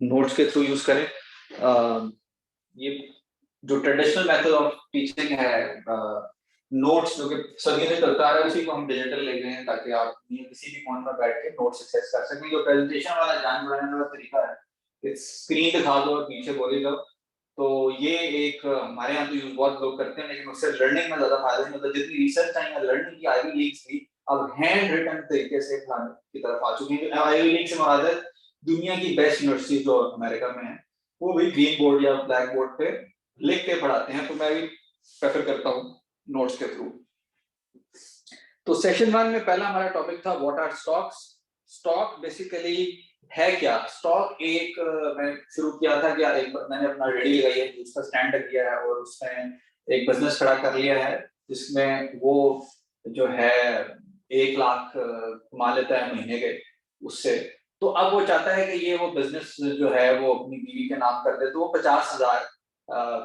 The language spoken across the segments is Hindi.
नोट्स के थ्रू यूज करें। ये जो ट्रेडिशनल मेथड ऑफ टीचिंग है, नोट्स जो कि सभी ने चलता आ रहा है, उसी को हम डिजिटल ले गए हैं ताकि आप किसी भी फोन में बैठ के नोट्स एक्सेस कर सकें। जो प्रेजेंटेशन वाला जान बढ़ाने वाला तरीका है, स्क्रीन दिखा दो और पीछे बोले जाओ, तो ये एक हमारे यहाँ तो यूज बहुत लोग करते हैं, लेकिन उससे लर्निंग में ज्यादा फायदा नहीं होता। जितनी रिसर्च आई है लर्निंग की, आईवी लीग्स भी अब हैंड रिटन तरीके से पढ़ाने की तरफ आ चुकी है। आईवी लीग से मुराद है दुनिया की बेस्ट यूनिवर्सिटी जो अमेरिका में है, वो भी ग्रीन बोर्ड या ब्लैक बोर्ड पे लिख के पढ़ाते हैं। तो मैं भी प्रेफर करता हूँ नोट्स के थ्रू। तो सेशन 1 में पहला हमारा टॉपिक था what are stocks. Stock basically है क्या? स्टॉक एक मैं शुरू किया था कि यार एक मैंने अपना रेडी लगाई है, उसका स्टैंड रख दिया है और उसमें एक बिजनेस खड़ा कर लिया है जिसमें वो जो है 1 लाख कमा लेता है महीने के उससे। तो अब वो चाहता है कि ये वो बिजनेस जो है वो अपनी बीवी के नाम कर दे। तो वो 50,000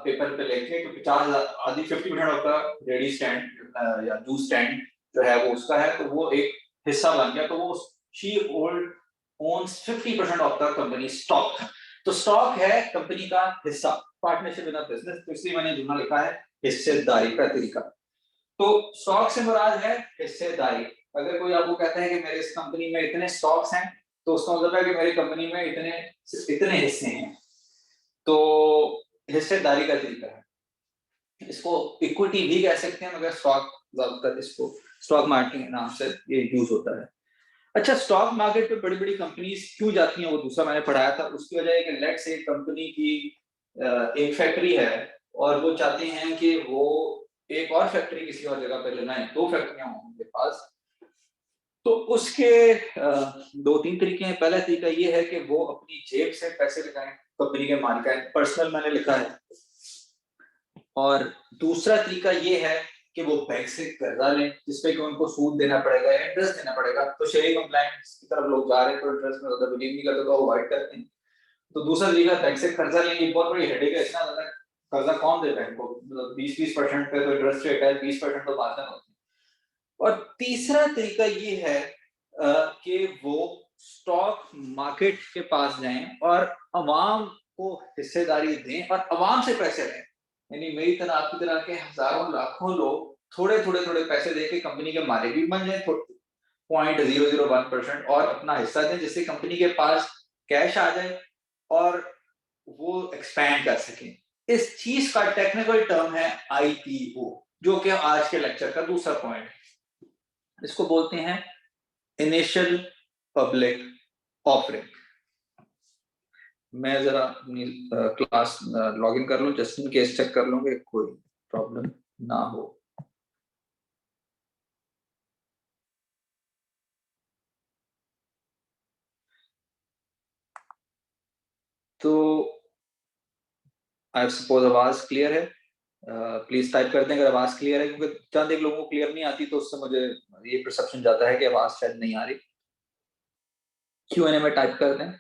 पेपर पे लेके, तो 50,000 आधी 50% ऑफ द रेडी स्टैंड या जूस स्टैंड जो है वो उसका है, तो वो एक हिस्सा बन गया। तो वो she old owns 50% of the company stock. तो स्टॉक है कंपनी का हिस्सा, पार्टनरशिप इन बिजनेस। तो इसलिए मैंने जुमला लिखा है हिस्सेदारी का तरीका। तो स्टॉक से मुराद है हिस्सेदारी। अगर कोई आपको कहता है कि मेरे इस कंपनी में इतने स्टॉक्स हैं, तो उसका मतलब है कि मेरी कंपनी में इतने हिस्से हैं। तो हिस्सेदारी का तरीका है। इसको इक्विटी भी कह सकते हैं, मगर स्टॉक ज्यादातर इसको स्टॉक मार्केट के नाम से ये यूज होता है। अच्छा, स्टॉक मार्केट पे बड़ी बड़ी कंपनीज क्यों जाती हैं, वो दूसरा मैंने पढ़ाया था। उसकी वजह है कि लेट्स से कंपनी की एक फैक्ट्री है और वो चाहते हैं कि वो एक और फैक्ट्री किसी और जगह पे लेना है, 2 फैक्ट्रियां हों उनके पास। तो उसके 2-3 तरीके हैं। पहला तरीका ये है कि वो अपनी जेब से पैसे लगाएं, कंपनी के मालिक है, पर्सनल मैंने लिखा है। और दूसरा तरीका ये है कि वो बैंक से कर्जा लें, जिसपे कि उनको सूद देना पड़ेगा, इंटरेस्ट देना पड़ेगा। तो शरीय कंप्लायंस की तरफ लोग जा रहे हैं, तो इंटरेस्ट में ज्यादा बिलीव नहीं करते, तो अवॉइड करते हैं। तो दूसरा तरीका बैंक से कर्जा लेंगे, बहुत बड़ी हेडेक है। इतना ज्यादा कर्जा कौन दे बैंक को? मतलब 20-20% पे तो इंटरेस्ट रेट है, 20% तो मार्जिन होती है। और तीसरा तरीका ये है कि वो स्टॉक मार्केट के पास जाएं और अवाम को हिस्सेदारी दें और अवाम से पैसे लें। यानी मेरी तरह आपकी तरह के हजारों लाखों लोग थोड़े थोड़े थोड़े पैसे देके कंपनी के मालिक भी बन जाए, 0.001% और अपना हिस्सा दें, जिससे कंपनी के पास कैश आ जाए और वो एक्सपैंड कर सकें। इस चीज का टेक्निकल टर्म है आईपीओ, जो कि आज के लेक्चर का दूसरा पॉइंट है। इसको बोलते हैं इनिशियल पब्लिक ऑफरिंग। मैं जरा अपनी क्लास लॉगिन कर लूं, जस्ट इन केस चेक कर लूंगा कोई प्रॉब्लम ना हो। तो आई सपोज आवाज क्लियर है? प्लीज टाइप कर दें अगर आवाज क्लियर है, क्योंकि चंद एक लोगों को क्लियर नहीं आती, तो उससे मुझे ये परसेप्शन जाता है कि आवाज शायद नहीं आ रही। Q&A में टाइप कर दें।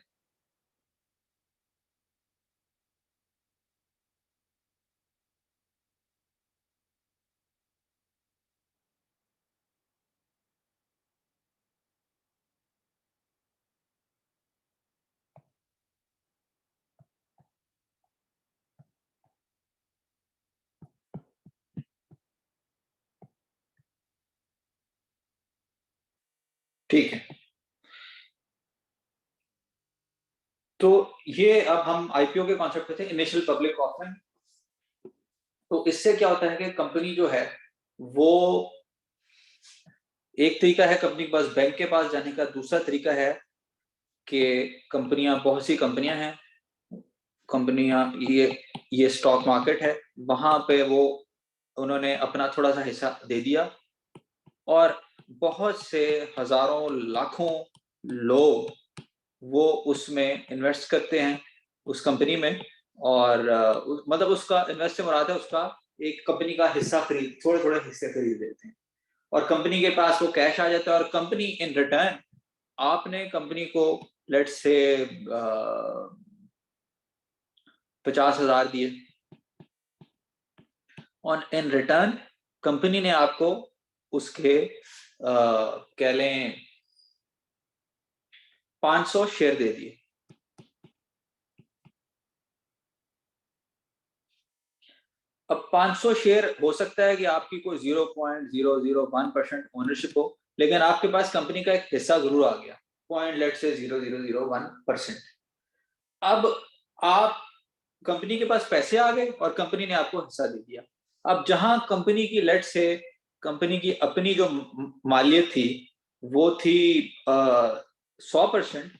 ठीक है, तो ये अब हम आईपीओ के कॉन्सेप्ट पे थे, इनिशियल पब्लिक ऑफरिंग। तो इससे क्या होता है कि कंपनी जो है वो, एक तरीका है कंपनी के पास बैंक के पास जाने का, दूसरा तरीका है कि कंपनियां, बहुत सी कंपनियां हैं, कंपनियां ये स्टॉक मार्केट है, वहां पे वो उन्होंने अपना थोड़ा सा हिस्सा दे दिया और बहुत से हजारों लाखों लोग वो उसमें इन्वेस्ट करते हैं उस कंपनी में। और मतलब उसका इन्वेस्ट से मुराद है उसका एक कंपनी का हिस्सा खरीद, थोड़े थोड़े हिस्से खरीद लेते हैं और कंपनी के पास वो कैश आ जाता है। और कंपनी इन रिटर्न, आपने कंपनी को लेट्स से 50,000 दिए, और इन रिटर्न कंपनी ने आपको उसके कह लें 500 शेयर दे दिए। अब 500 शेयर हो सकता है कि आपकी कोई 0.001% ओनरशिप हो, लेकिन आपके पास कंपनी का एक हिस्सा जरूर आ गया, पॉइंट लेट से 0.001%। अब आप कंपनी के पास पैसे आ गए और कंपनी ने आपको हिस्सा दे दिया। अब जहां कंपनी की लेट से कंपनी की अपनी जो मालियत थी वो थी 100%।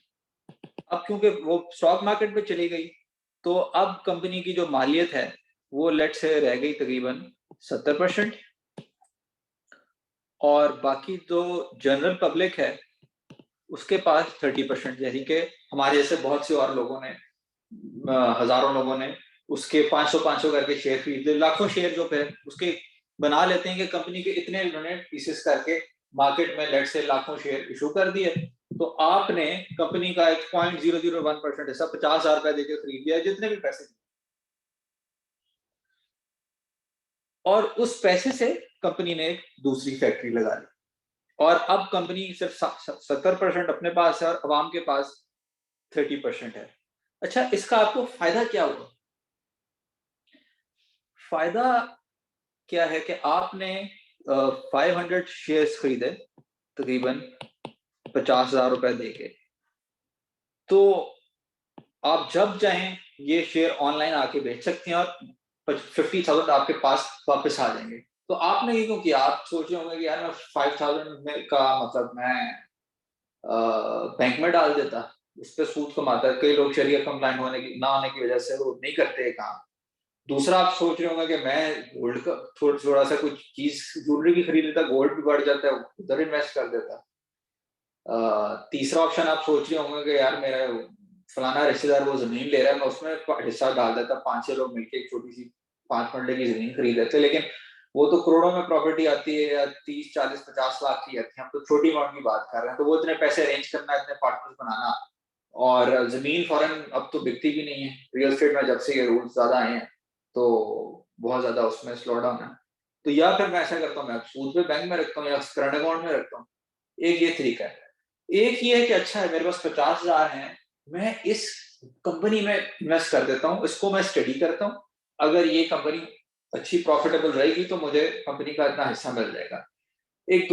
अब क्योंकि वो स्टॉक मार्केट में चली गई, तो अब कंपनी की जो मालियत है वो लेट से रह गई तकरीबन 70%, और बाकी जो जनरल पब्लिक है उसके पास 30%। जैसे कि हमारे जैसे बहुत से और लोगों ने, हजारों लोगों ने उसके 500-500 करके शेयर खरीद ले, लाखों शेयर जो फिर उसके बना लेते हैं कि कंपनी के इतने उन्होंने पीसेस करके मार्केट में लेट से लाखों शेयर इशू कर दिए। तो आपने कंपनी का एक 0.001% हिस्सा 50,000 रुपए देकर खरीद लिया, जितने भी पैसे, और उस पैसे से कंपनी ने एक दूसरी फैक्ट्री लगा ली, और अब कंपनी सिर्फ 70% अपने पास है और अवाम के पास 30% है। अच्छा, इसका आपको फायदा क्या हुआ? फायदा क्या है कि आपने 500 शेयर्स खरीदे तकरीबन 50,000 रुपए देके, तो आप जब चाहें ये शेयर ऑनलाइन आके बेच सकते हैं और 50,000 आपके पास वापस आ जाएंगे। तो आपने ये क्यों किया? आप सोच रहे होंगे कि यार मैं 5,000 में का मतलब मैं बैंक में डाल देता, इस पे सूद कमाता है। कई लोग शरिया कंप्लाइंट होने की ना होने की वजह से वो नहीं करते ये काम। दूसरा, आप सोच रहे होंगे कि मैं गोल्ड का थोड़ा सा कुछ चीज ज्वेलरी की खरीद लेता, गोल्ड भी बढ़ जाता है, उधर इन्वेस्ट कर देता। तीसरा ऑप्शन आप सोच रहे होंगे कि यार मेरा फलाना रिश्तेदार वो जमीन ले रहा है, मैं उसमें हिस्सा डाल देता, 5-6 लोग मिलकर एक छोटी सी 5 मरले की जमीन खरीद लेते। लेकिन वो तो करोड़ों में प्रॉपर्टी आती है, या 30, 40, 50 लाख की आती है, हम तो छोटी अमाउंट की बात कर रहे हैं। तो वो इतने पैसे अरेंज करना, इतने पार्टनर्स बनाना, और जमीन फॉरन अब तो बिकती भी नहीं है। रियल एस्टेट में जब से ये रूल्स ज्यादा आए हैं तो बहुत ज्यादा उसमें स्लो डाउन है। तो या फिर मैं ऐसा करता हूँ, मैं सूद पे बैंक में रखता हूँ या करंट अकाउंट में रखता हूँ। एक ये तरीका है। एक ये है कि अच्छा है, मेरे पास 50,000 है, मैं इस कंपनी में इन्वेस्ट कर देता हूँ, इसको मैं स्टडी करता हूँ, अगर ये कंपनी अच्छी प्रॉफिटेबल रहेगी तो मुझे कंपनी का इतना हिस्सा मिल जाएगा। एक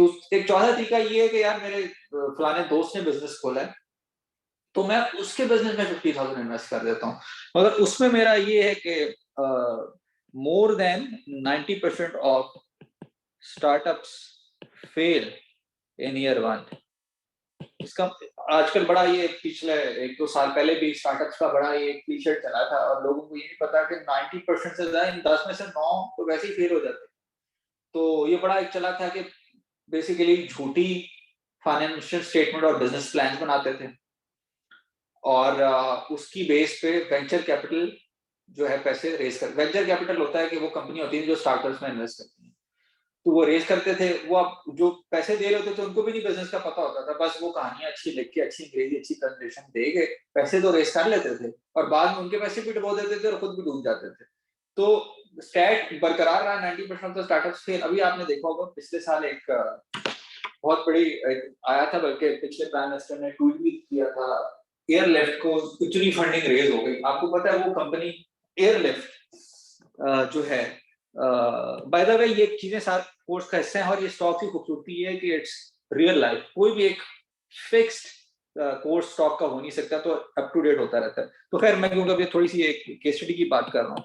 चौथा तरीका ये है कि यार मेरे फलाने दोस्त ने बिजनेस खोला है, तो मैं उसके बिजनेस में 50,000 इन्वेस्ट कर देता हूँ, मगर उसमें मेरा ये है कि more than 90% of startups fail in year 1। इसका आजकल बड़ा ये पिछले 1-2 साल पहले भी स्टार्टअप्स का बड़ा ये क्लीशे चला था, और लोगों को ये नहीं पता कि 90% से ज्यादा, इन 10 में से 9 तो वैसे ही फेल हो जाते। तो ये बड़ा एक चला था कि बेसिकली झूठी फाइनेंशियल स्टेटमेंट और बिजनेस प्लान बनाते थे, और उसकी बेस पे वेंचर कैपिटल जो है पैसे रेज कर, वेंचर कैपिटल होता है कि वो कंपनी होती है जो स्टार्टअप्स में इन्वेस्ट करती है, तो वो रेज करते थे। वो आप जो पैसे दे रहे होते थे उनको भी नहीं बिजनेस का पता होता था, बस वो कहानियां अच्छी लिख के, अच्छी अंग्रेजी, अच्छी प्रेजेंटेशन दे के पैसे तो रेज कर लेते थे, और बाद में उनके पैसे भी डुबो देते थे और खुद भी डूब जाते थे। तो स्टैट बरकरार रहा, 90% तो स्टार्टअप्स फेल। अभी आपने देखा होगा पिछले साल एक बहुत बड़ी आया था, बल्कि पिछले प्राइम मिनिस्टर ने ट्वीट भी किया था, एयरलिफ्ट को इतनी फंडिंग रेज हो गई। आपको पता है वो कंपनी एयरलिफ्ट जो है, बाय द वे ये चीजें सारे कोर्स का हिस्सा है, और ये स्टॉक की खूबसूरती है कि इट्स रियल लाइफ, कोई भी एक फिक्स्ड कोर्स स्टॉक का हो नहीं सकता, तो अप टू डेट होता रहता है। तो खैर मैं क्योंकि अभी थोड़ी सी एक केस स्टडी की बात कर रहा हूँ,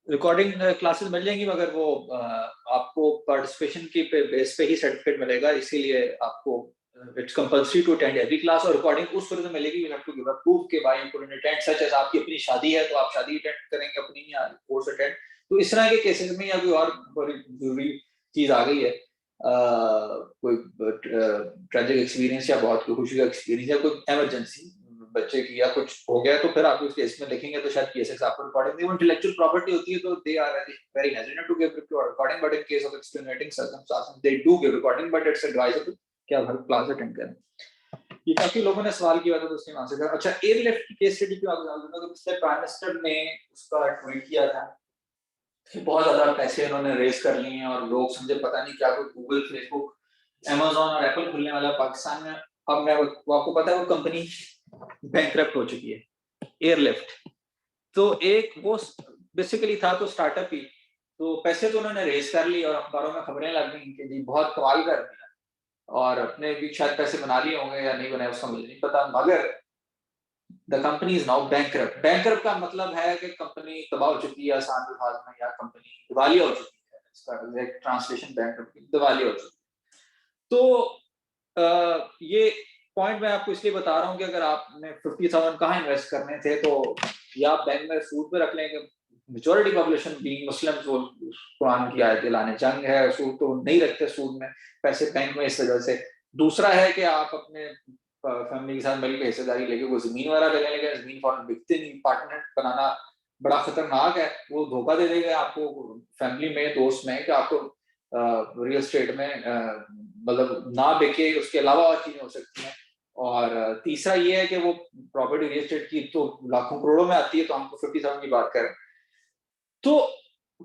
रिकॉर्डिंग क्लासेस मिल जाएंगी, मगर वो आपको पार्टिसिपेशन की बेस पे ही सर्टिफिकेट मिलेगा, इसीलिए आपको it's compulsory to attend every class, और रिकॉर्डिंग उस तरह से मिलेगी, you have to give a proof के भाई you couldn't attend, such as आपकी अपनी शादी है तो आप शादी अटेंड करेंगे, अपनी नहीं कोर्स अटेंड। तो इस तरह के केसेस में, या कोई और बड़ी जरूरी चीज आ गई है, कोई ट्रेजिक एक्सपीरियंस या बहुत खुशी का एक्सपीरियंस या कोई इमरजेंसी बच्चे की या कुछ हो गया, तो फिर आप उस केस में लिखेंगे तो शायद केसेस आपको रिकॉर्डिंग दी। इंटेलेक्चुअल प्रॉपर्टी होती है तो they are very hesitant to give recording, but in case of extenuating circumstances they do give recording, but it's advisable कि आप हर क्लास अटेंड करें। ये काफी लोगों ने सवाल किया था तो उसने आंसर किया। अच्छा, एयरलिफ्ट की केस स्टडी क्यों आपको जानते हो? तो पिछले प्राइम मिनिस्टर ने उसका ट्वीट किया था कि बहुत ज्यादा पैसे उन्होंने रेज कर लिए हैं, और लोग समझे पता नहीं क्या, कोई गूगल, फेसबुक, अमेज़न और एप्पल खुलने वाला पाकिस्तान में, अब मैं वो आपको पता है वो कंपनी बैंकरप्ट हो चुकी है, एयरलिफ्ट। तो एक वो बेसिकली था तो स्टार्टअप ही, तो पैसे तो उन्होंने रेज कर ली और अखबारों में खबरें लग गई कि जी बहुत कमाल कर दिया, और अपने भी शायद पैसे बना लिए होंगे या नहीं बनाए उसका मुझे नहीं पता, मगर the company is now bankrupt. Bankrupt का मतलब है कि कंपनी तबाह हो चुकी है आसान अल्फाज में, या कंपनी दिवालिया हो चुकी है, इसका एग्जैक्ट ट्रांसलेशन बैंकरप्ट दिवालिया हो चुकी है। तो ये पॉइंट मैं आपको इसलिए बता रहा हूँ कि अगर आपने 50,000 कहाँ इन्वेस्ट करने थे, तो या आप बैंक में सूद पे रख लेंगे, मेजोरिटी पॉपुलेशन बीइंग मुस्लिम, तो कुरान की आयतें लाने जंग है, सूद तो नहीं रखते सूद में पैसे बैंक में इस वजह से। दूसरा है कि आप अपने फैमिली के साथ मिलकर हिस्सेदारी लेके कोई जमीन वगैरह ले लेंगे, जमीन फॉरन बिकते नहीं, पार्टनर बनाना बड़ा खतरनाक है, वो धोखा दे देगा आपको फैमिली में, दोस्त में, कि आपको रियल एस्टेट में मतलब ना बिके, उसके अलावा और चीजें हो सकती हैं। और तीसरा ये है कि वो प्रॉपर्टी रियल एस्टेट की तो लाखों करोड़ों में आती है, तो हमको 50,000 की बात करें तो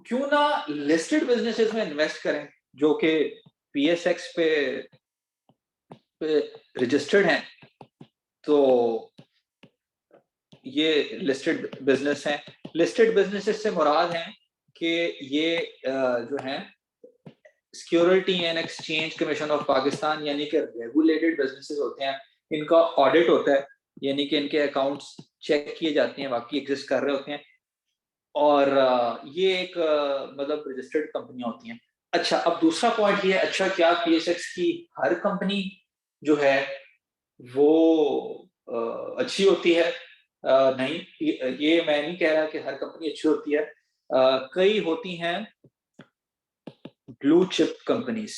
क्यों ना लिस्टेड बिजनेसेस में इन्वेस्ट करें जो कि पीएसएक्स पे रजिस्टर्ड हैं। तो ये लिस्टेड बिजनेस हैं। लिस्टेड बिजनेसेस से मुराद है कि ये जो है security and exchange commission of Pakistan, यानी कि रेगुलेटेड बिजनेसेस होते हैं, इनका ऑडिट होता है, यानी कि इनके अकाउंट्स चेक किए जाते हैं, वाकई एग्जिस्ट कर रहे होते हैं, और ये एक मतलब रजिस्टर्ड कंपनियां होती हैं। अच्छा, अब दूसरा पॉइंट ये है, अच्छा क्या पीएसएक्स की हर कंपनी जो है वो अच्छी होती है? नहीं, ये मैं नहीं कह रहा कि हर कंपनी अच्छी होती है। कई होती हैं blue chip companies.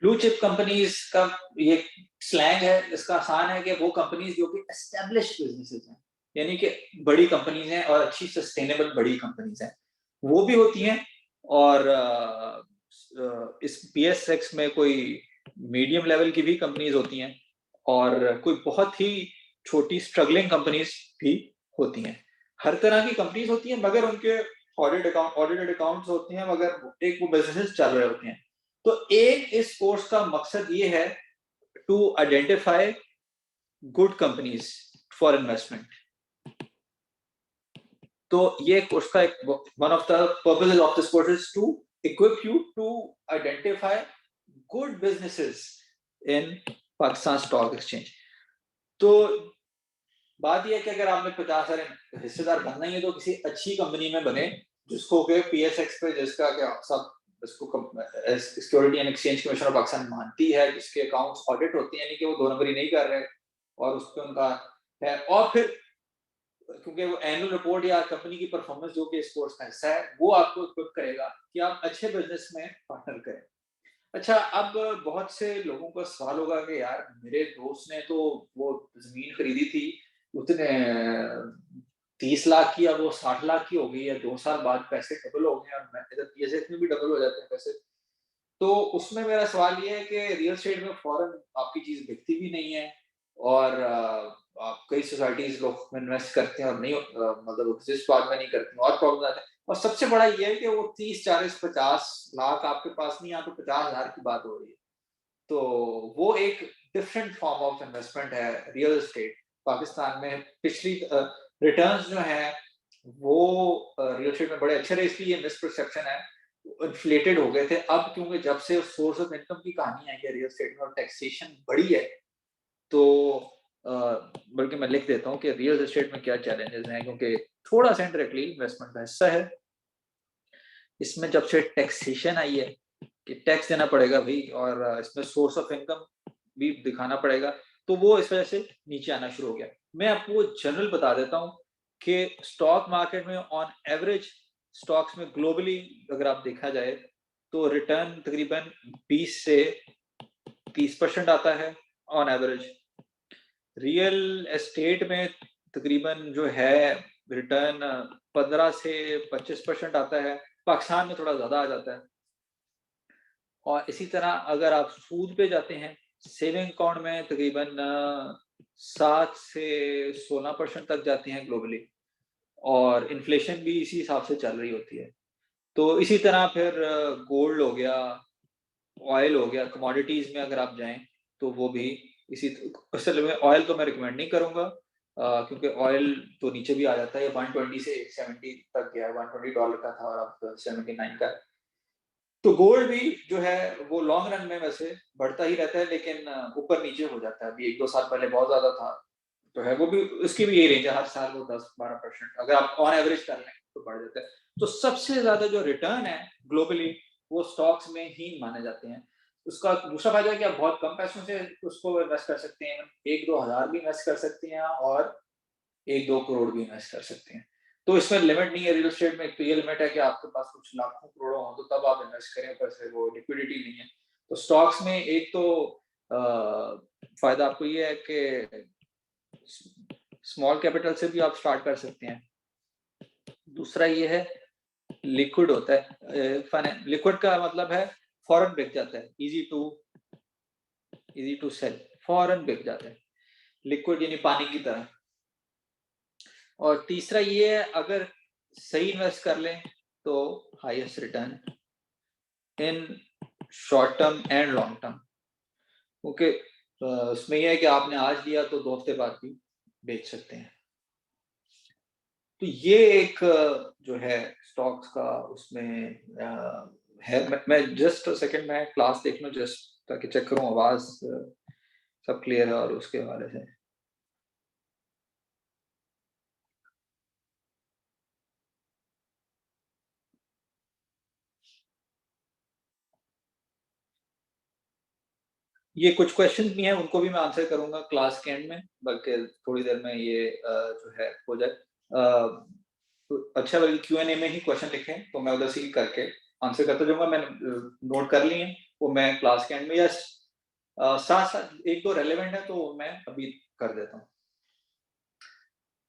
Blue chip companies का ये स्लैंग है, इसका आसान है कि वो कंपनीज जो कि एस्टेब्लिश्ड बिजनेसेस हैं, यानी कि बड़ी कंपनीज हैं और अच्छी सस्टेनेबल बड़ी कंपनीज हैं, वो भी होती हैं। और इस पीएसएक्स में कोई मीडियम लेवल की भी कंपनीज होती हैं, और कोई बहुत ही छोटी स्ट्रगलिंग कंपनीज भी होती हैं। हर तरह की कंपनीज होती हैं, मगर उनके ऑडिटेड अकाउंट्स होते हैं, मगर एक वो बिजनेसेस चल रहे होते हैं। तो एक इस कोर्स का मकसद ये है to identify good companies for investment. तो ये कोर्स का एक one of the purposes of this course is to equip you to identify good businesses in Pakistan stock exchange. तो बात यह है कि अगर आपने 50,000 हिस्सेदार बनना ही है तो किसी अच्छी कंपनी में बने, जिसको के पीएसएक्स पे, जिसका क्या सब इसको security and exchange commission of Pakistan मानती है, जिसके अकाउंट्स ऑडिट होते हैं, यानी कि वो दो नंबरी नहीं कर रहे, और उस पर उनका है। और फिर क्योंकि वो एनुअल रिपोर्ट या कंपनी की परफॉर्मेंस जो कि इस कोर्स का हिस्सा है, वो आपको इक्विप करेगा कि आप अच्छे बिजनेस में पार्टनर करें। अच्छा, अब बहुत से लोगों का सवाल होगा कि यार मेरे दोस्त ने तो वो जमीन खरीदी थी उतने 30 लाख की, अब वो 60 लाख की हो गई है, 2 साल बाद पैसे डबल हो गए, और मैं इधर पीएसएफ में भी डबल हो जाते हैं पैसे। तो उसमें मेरा सवाल ये है कि रियल एस्टेट में फौरन आपकी चीज बिकती भी नहीं है, और आप कई सोसाइटीज लोग इन्वेस्ट करते हैं और नहीं मतलब जिस बात में नहीं करते हैं, और प्रॉब्लम आते हैं। और सबसे बड़ा ये है कि वो 30, 40, 50 लाख आपके पास नहीं, यहाँ पे 50,000 की बात हो रही है। तो वो एक डिफरेंट फॉर्म ऑफ इन्वेस्टमेंट है रियल एस्टेट। पाकिस्तान में पिछली रिटर्न्स जो है वो रियल एस्टेट में बड़े अच्छे रहे, इसलिए मिसपरसेप्शन है, इन्फ्लेटेड हो गए थे। अब क्योंकि जब से सोर्स ऑफ इनकम की कहानी आई है रियल एस्टेट में और टैक्सेशन बढ़ी है, तो बल्कि मैं लिख देता हूँ कि रियल एस्टेट में क्या चैलेंजेस हैं, क्योंकि थोड़ा सा इंडायरेक्टली इन्वेस्टमेंट का हिस्सा है। इसमें जब से टैक्सेशन आई है कि टैक्स देना पड़ेगा भाई, और इसमें सोर्स ऑफ इनकम भी दिखाना पड़ेगा, तो वो इस वजह से नीचे आना शुरू हो गया। मैं आपको जनरल बता देता हूँ कि स्टॉक मार्केट में ऑन एवरेज स्टॉक्स में ग्लोबली अगर आप देखा जाए तो रिटर्न तकरीबन 20 से 30% आता है ऑन एवरेज। रियल एस्टेट में तकरीबन जो है रिटर्न 15 से 25% आता है, पाकिस्तान में थोड़ा ज्यादा आ जाता है। और इसी तरह अगर आप सूद पे जाते हैं, सेविंग अकाउंट में तकरीबन 7 से 16% तक जाते हैं ग्लोबली, और इन्फ्लेशन भी इसी हिसाब से चल रही होती है। तो इसी तरह फिर गोल्ड हो गया, ऑयल हो गया, कमोडिटीज में अगर आप जाएं तो वो भी इसी असल में ऑयल तो मैं रिकमेंड नहीं करूंगा, क्योंकि ऑयल तो नीचे भी आ जाता है, 120 से 70 तक गया है, $120 का था और अब 79 का है। तो गोल्ड भी जो है वो लॉन्ग रन में वैसे बढ़ता ही रहता है, लेकिन ऊपर नीचे हो जाता है। अभी 1-2 साल पहले बहुत ज्यादा था, तो है वो भी, उसकी भी यही रेंज है, हर साल वो 10-12% अगर आप ऑन एवरेज कर लें तो बढ़ जाता है। तो सबसे ज्यादा जो रिटर्न है ग्लोबली वो स्टॉक्स में ही माने जाते हैं। उसका दूसरा फायदा है कि आप बहुत कम पैसों से उसको इन्वेस्ट कर सकते हैं, 1-2 हज़ार भी इन्वेस्ट कर सकते हैं और 1-2 करोड़ भी इन्वेस्ट कर सकते हैं। तो इसमें लिमिट नहीं है, रियल एस्टेट में एक तो ये लिमिट है कि आपके पास कुछ लाखों करोड़ों हो तो तब आप इन्वेस्ट करें, ऊपर से वो लिक्विडिटी नहीं है। तो स्टॉक्स में एक तो फायदा आपको ये है कि स्मॉल कैपिटल से भी आप स्टार्ट कर सकते हैं। दूसरा ये है लिक्विड होता है, लिक्विड का मतलब है फौरन बिक जाता है, इजी टू सेल, फौरन बिक जाता है, लिक्विड यानी पानी की तरह। और तीसरा ये है अगर सही इन्वेस्ट कर लें तो highest return in short term and long term. Okay, उसमें यह है कि आपने आज लिया तो 2 हफ्ते बाद भी बेच सकते हैं। तो ये एक जो है स्टॉक्स का उसमें है। मैं जस्ट सेकंड में क्लास देख लूं जस्ट ताकि चेक करूं आवाज सब क्लियर है और उसके हवाले से। ये कुछ क्वेश्चन भी हैं, उनको भी मैं आंसर करूंगा क्लास के एंड में, बल्कि थोड़ी देर में ये जो है हो जाए। तो अच्छा, बल्कि Q&A में ही क्वेश्चन लिखें तो मैं उधर से ही करके आंसर करता जाऊंगा। मैंने नोट कर लिए हैं, वो मैं क्लास के एंड में या साथ साथ 1-2 रेलेवेंट है तो मैं अभी कर देता हूँ।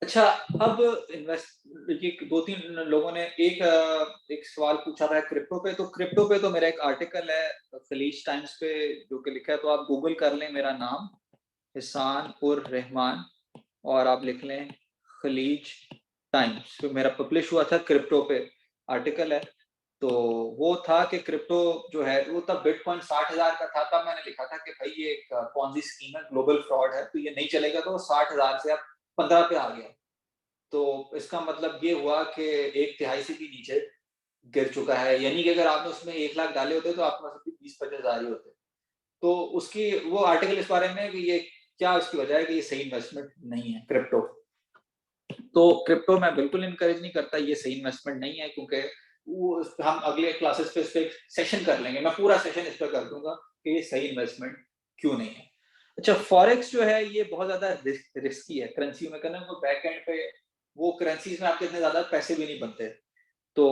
अच्छा, अब इन्वेस्ट ये 2-3 लोगों ने एक सवाल पूछा था क्रिप्टो पे। तो क्रिप्टो पे तो मेरा एक आर्टिकल है खलीज टाइम्स पे जो कि लिखा है, तो आप गूगल कर लें मेरा नाम हिसान उर रहमान और आप लिख लें खलीज टाइम्स, तो मेरा पब्लिश हुआ था क्रिप्टो पे आर्टिकल है। तो वो था कि क्रिप्टो जो है वो तब बिटकॉइन 60,000 का था, तब मैंने लिखा था कि भाई ये एक पॉन्जी स्कीम है, ग्लोबल फ्रॉड है, तो ये नहीं चलेगा। तो 60,000 से अब 15 पे आ गया। तो इसका मतलब ये हुआ कि 1/3 से भी नीचे गिर चुका है, यानी कि अगर आपने उसमें 1 लाख डाले होते तो आपके पास 20-25 हजार ही होते। तो उसकी वो आर्टिकल इस बारे में कि ये क्या उसकी वजह है कि ये सही इन्वेस्टमेंट नहीं है क्रिप्टो। तो क्रिप्टो मैं बिल्कुल इनकरेज नहीं करता, ये सही इन्वेस्टमेंट नहीं है, क्योंकि वो हम अगले क्लासेस पे इस पे सेशन कर लेंगे, मैं पूरा सेशन इस पर कर दूंगा कि ये सही इन्वेस्टमेंट क्यों नहीं है। अच्छा, फॉरेक्स जो है ये बहुत ज्यादा रिस्की है, करेंसी में करना, वो बैक एंड पे वो करेंसीज में आपके इतने ज्यादा पैसे भी नहीं बनते। तो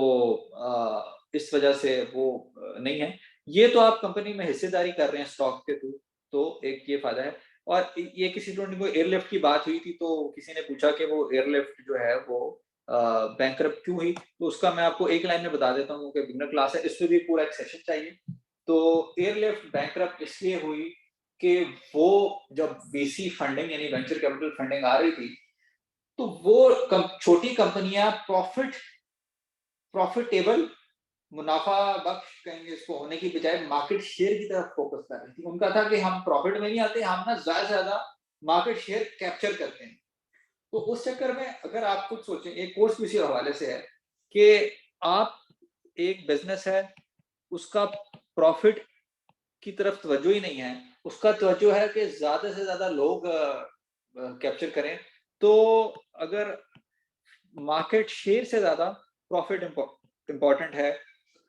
इस वजह से वो नहीं है। ये तो आप कंपनी में हिस्सेदारी कर रहे हैं स्टॉक के थ्रू, तो एक ये फायदा है। और ये किसी स्टूडेंट को एयरलिफ्ट की बात हुई थी, तो किसी ने पूछा कि वो एयरलिफ्ट जो है वो बैंकरप्ट क्यों हुई, तो उसका मैं आपको एक लाइन में बता देता हूँ कि बिगनर क्लास है, इसमें भी पूरा एक सेशन चाहिए। तो एयरलिफ्ट बैंकरप्ट इसलिए हुई कि वो जब वीसी फंडिंग यानी वेंचर कैपिटल फंडिंग आ रही थी, तो वो छोटी कंपनियां प्रॉफिटेबल मुनाफा बख्श कहेंगे इसको होने की बजाय मार्केट शेयर की तरफ फोकस कर रही थी। उनका था कि हम प्रॉफिट में नहीं आते, हम ना ज्यादा से ज्यादा मार्केट शेयर कैप्चर करते हैं। तो उस चक्कर में अगर आप खुद सोचें, एक कोर्स भी इसी हवाले से है कि आप एक बिजनेस है, उसका प्रॉफिट की तरफ तवज्जो ही नहीं है, उसका तवज्जो है कि ज्यादा से ज्यादा लोग कैप्चर करें। तो अगर मार्केट शेयर से ज्यादा प्रॉफिट इंपॉर्टेंट है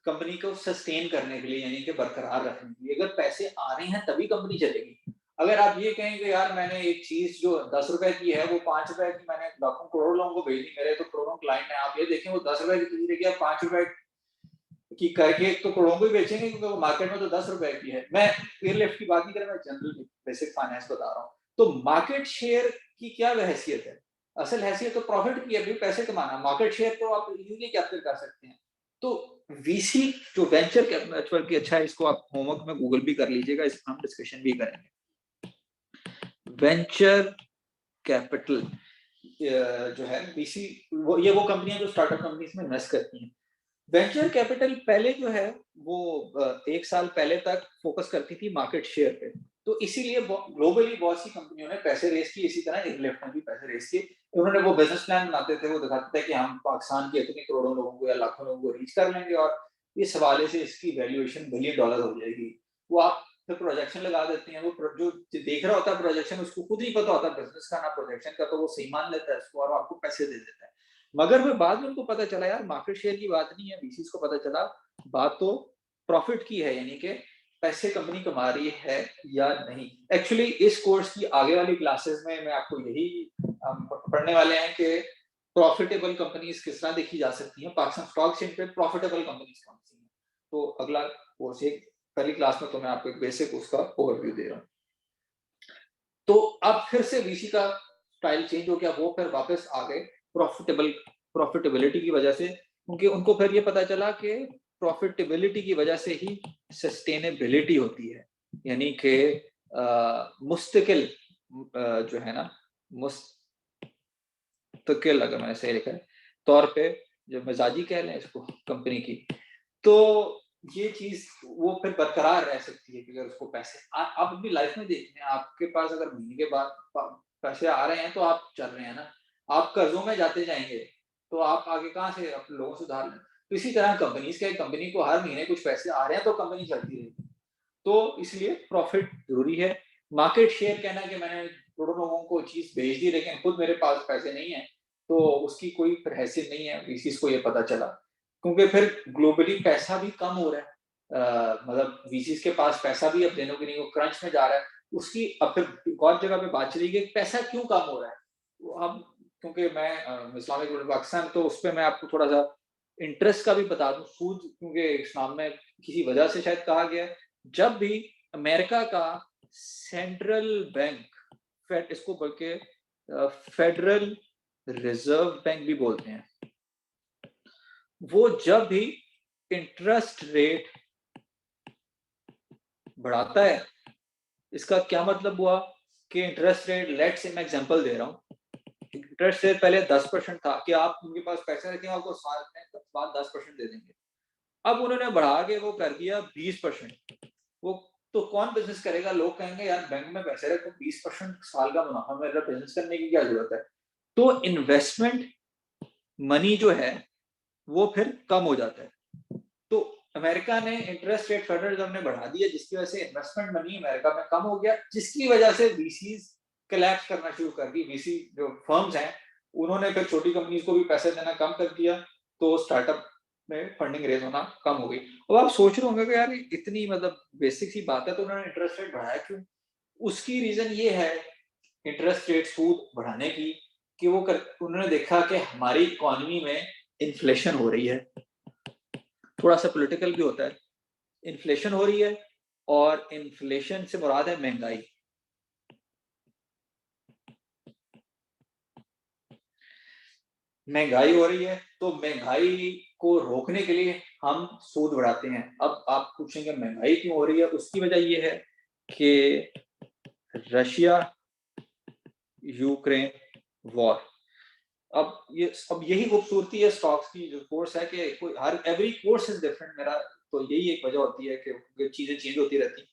कंपनी को सस्टेन करने के लिए, यानी कि बरकरार रखने के लिए, अगर पैसे आ रहे हैं तभी कंपनी चलेगी। अगर आप ये कहें कि यार मैंने एक चीज जो 10 रुपए की है वो 5 रुपए की मैंने लाखों करोड़ लोगों को भेज दी, मेरे तो करोड़ों क्लाइंट है, आप ये देखें वो 10 रुपए की चीज लेके आप 5 रुपए की करके तो करोड़ों को ही बेचेंगे, क्योंकि वो मार्केट में तो 10 रुपए की है। मैं एयरलिफ्ट की बात नहीं कर रहा, मैं जनरल बेसिक फाइनेंस बता रहा हूँ। तो मार्केट शेयर की क्या हैसियत है? असल हैसियत तो प्रॉफिट की है, भी पैसे कमाना। मार्केट शेयर तो आप इजीली कैप्चर कर सकते हैं। तो वीसी जो वेंचर कैपिटल की, अच्छा है इसको आप होमवर्क में गूगल भी कर लीजिएगा, इस हम डिस्कशन भी करेंगे। वेंचर कैपिटल जो है वीसी, ये वो कंपनियां जो स्टार्टअप कंपनीज में इन्वेस्ट करती हैं। वेंचर कैपिटल पहले जो है वो 1 साल पहले तक फोकस करती थी मार्केट शेयर पे, तो इसीलिए ग्लोबली बहुत सी कंपनियों ने पैसे रेस किए, इसी तरह इनलेफ्ट ने भी पैसे रेस किए। उन्होंने वो बिजनेस प्लान बनाते थे, वो दिखाते थे कि हम पाकिस्तान के इतने करोड़ों लोगों को या लाखों लोगों को रीच कर लेंगे और इस हवाले से इसकी वैल्यूएशन $1 बिलियन हो जाएगी। वो आप फिर प्रोजेक्शन लगा देते हैं, वो जो देख रहा होता है प्रोजेक्शन, उसको खुद नहीं पता होता बिजनेस का ना प्रोजेक्शन का, तो वो सही मान लेता है उसको और आपको पैसे दे देता है। मगर फिर बाद में उनको पता चला यार मार्केट शेयर की बात नहीं है, वीसीज को पता चला बात तो प्रॉफिट की है, यानी कि पैसे कंपनी कमा रही है या नहीं। एक्चुअली इस कोर्स की आगे वाली क्लासेस में मैं आपको यही पढ़ने वाले हैं कि प्रॉफिटेबल कंपनीज किस तरह देखी जा सकती हैं, पाकिस्तान स्टॉक एक्सचेंज पे प्रॉफिटेबल कंपनीज कौन सी हैं। तो अगला कोर्स एक पहली क्लास में तो मैं आपको एक बेसिक उसका ओवरव्यू दे रहा हूँ। तो अब फिर से वीसी का स्टाइल चेंज हो गया, वो फिर वापस आ गए प्रॉफिटेबिलिटी की वजह से, क्योंकि उनको फिर ये पता चला कि प्रॉफिटेबिलिटी की वजह से ही सस्टेनेबिलिटी होती है, यानी कि मुस्तकिल जो है ना, मुस्तकिल अगर मैंने सही लिखा है तौर पे, जो मिजाजी कह लें इसको कंपनी की, तो ये चीज वो फिर बरकरार रह सकती है कि अगर उसको पैसे आप अपनी लाइफ में देखते हैं, आपके पास अगर महीने के बाद पैसे आ रहे हैं तो आप चल रहे हैं ना, आप कर्जों में जाते जाएंगे तो आप आगे कहाँ से अपने लोगों से उधार लें। तो इसी तरह कंपनी को हर महीने कुछ पैसे आ रहे हैं तो कंपनी चलती रहेगी, तो इसलिए प्रॉफिट जरूरी है। मार्केट शेयर कहना कि मैंने करोड़ों लोगों को चीज भेज दी लेकिन खुद मेरे पास पैसे नहीं है, तो उसकी कोई फिर हैसियत नहीं है, इस चीज को ये पता चला, क्योंकि फिर ग्लोबली पैसा भी कम हो रहा है। मतलब वीसीज के पास पैसा भी अब देने के नहीं, वो क्रंच में जा रहा है, उसकी अब फिर एक और जगह पे बात चली कि पैसा क्यों कम हो रहा है। वो अब क्योंकि मैं इस्लामिक पाकिस्तान, तो उस पर मैं आपको थोड़ा सा इंटरेस्ट का भी बता दूं, सूद, क्योंकि इस्लाम में किसी वजह से शायद कहा गया है, जब भी अमेरिका का सेंट्रल बैंक, फेड इसको बल्कि फेडरल रिजर्व बैंक भी बोलते हैं, वो जब भी इंटरेस्ट रेट बढ़ाता है, इसका क्या मतलब हुआ कि इंटरेस्ट रेट, लेट्स से मैं एग्जांपल दे रहा हूँ, इंटरेस्ट रेट पहले 10% था कि आप उनके पास पैसे रखेंगे आपको साल में बाद 10% दे देंगे, अब उन्होंने बढ़ा के वो कर दिया 20%। वो तो कौन बिजनेस करेगा, लोग कहेंगे यार बैंक में पैसे रखो, 20% साल का मुनाफा, मेरा बिजनेस करने की क्या जरूरत है। तो इन्वेस्टमेंट मनी जो है वो फिर कम हो जाता है। तो अमेरिका ने इंटरेस्ट रेट, फेडरल रिजर्व ने बढ़ा दिया, जिसकी वजह से इन्वेस्टमेंट मनी अमेरिका में कम हो गया, जिसकी वजह से वीसीज कलेक्ट करना शुरू कर दी। वीसी जो फर्म्स हैं उन्होंने फिर छोटी कंपनीज को भी पैसे देना कम कर दिया, तो स्टार्टअप में फंडिंग रेज होना कम हो गई। अब आप सोच रहे होंगे कि यार इतनी मतलब बेसिक सी बात है तो उन्होंने इंटरेस्ट रेट बढ़ाया क्यों। उसकी रीजन ये है इंटरेस्ट रेट, सूद बढ़ाने की, कि उन्होंने देखा कि हमारी इकोनॉमी में इन्फ्लेशन हो रही है, थोड़ा सा पॉलिटिकल भी होता है, इन्फ्लेशन हो रही है, और इन्फ्लेशन से मुराद है महंगाई। महंगाई हो रही है तो महंगाई को रोकने के लिए हम सूद बढ़ाते हैं। अब आप पूछेंगे महंगाई क्यों हो रही है, उसकी वजह यह है कि रशिया यूक्रेन वॉर। अब यही खूबसूरती है स्टॉक्स की, जो कोर्स है कि कोई हर एवरी कोर्स इज डिफरेंट। मेरा तो यही एक वजह होती है कि चीजें चेंज होती रहती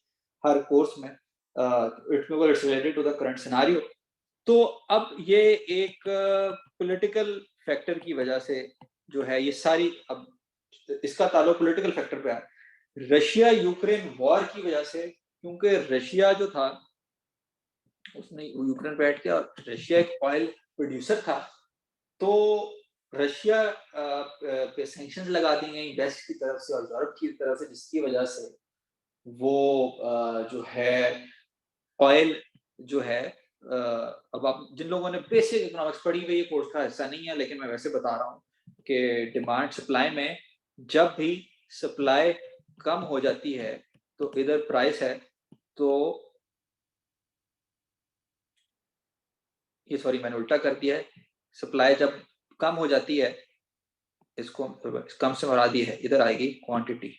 हर कोर्स में, it's related to the current scenario. तो अब ये एक पॉलिटिकल फैक्टर की वजह से जो है ये सारी, अब इसका ताल्लुक पॉलिटिकल फैक्टर पे है, रशिया यूक्रेन वॉर की वजह से, क्योंकि रशिया जो था उसने यूक्रेन बैठ के, और रशिया एक ऑयल प्रोड्यूसर था, तो रशिया पे सैंक्शंस लगा दी गई वेस्ट की तरफ से और यूरोप की तरफ से, जिसकी वजह से वो जो है ऑयल जो है, अब आप जिन लोगों ने बेसिक इकोनॉमिक्स पढ़ी हुई, ये कोर्स का हिस्सा नहीं है लेकिन मैं वैसे बता रहा हूँ कि डिमांड सप्लाई में जब भी सप्लाई कम हो जाती है तो इधर प्राइस है, तो ये सॉरी मैंने उल्टा कर दिया है, सप्लाई जब कम हो जाती है, इसको कम से मुराद दी है, इधर आएगी क्वांटिटी,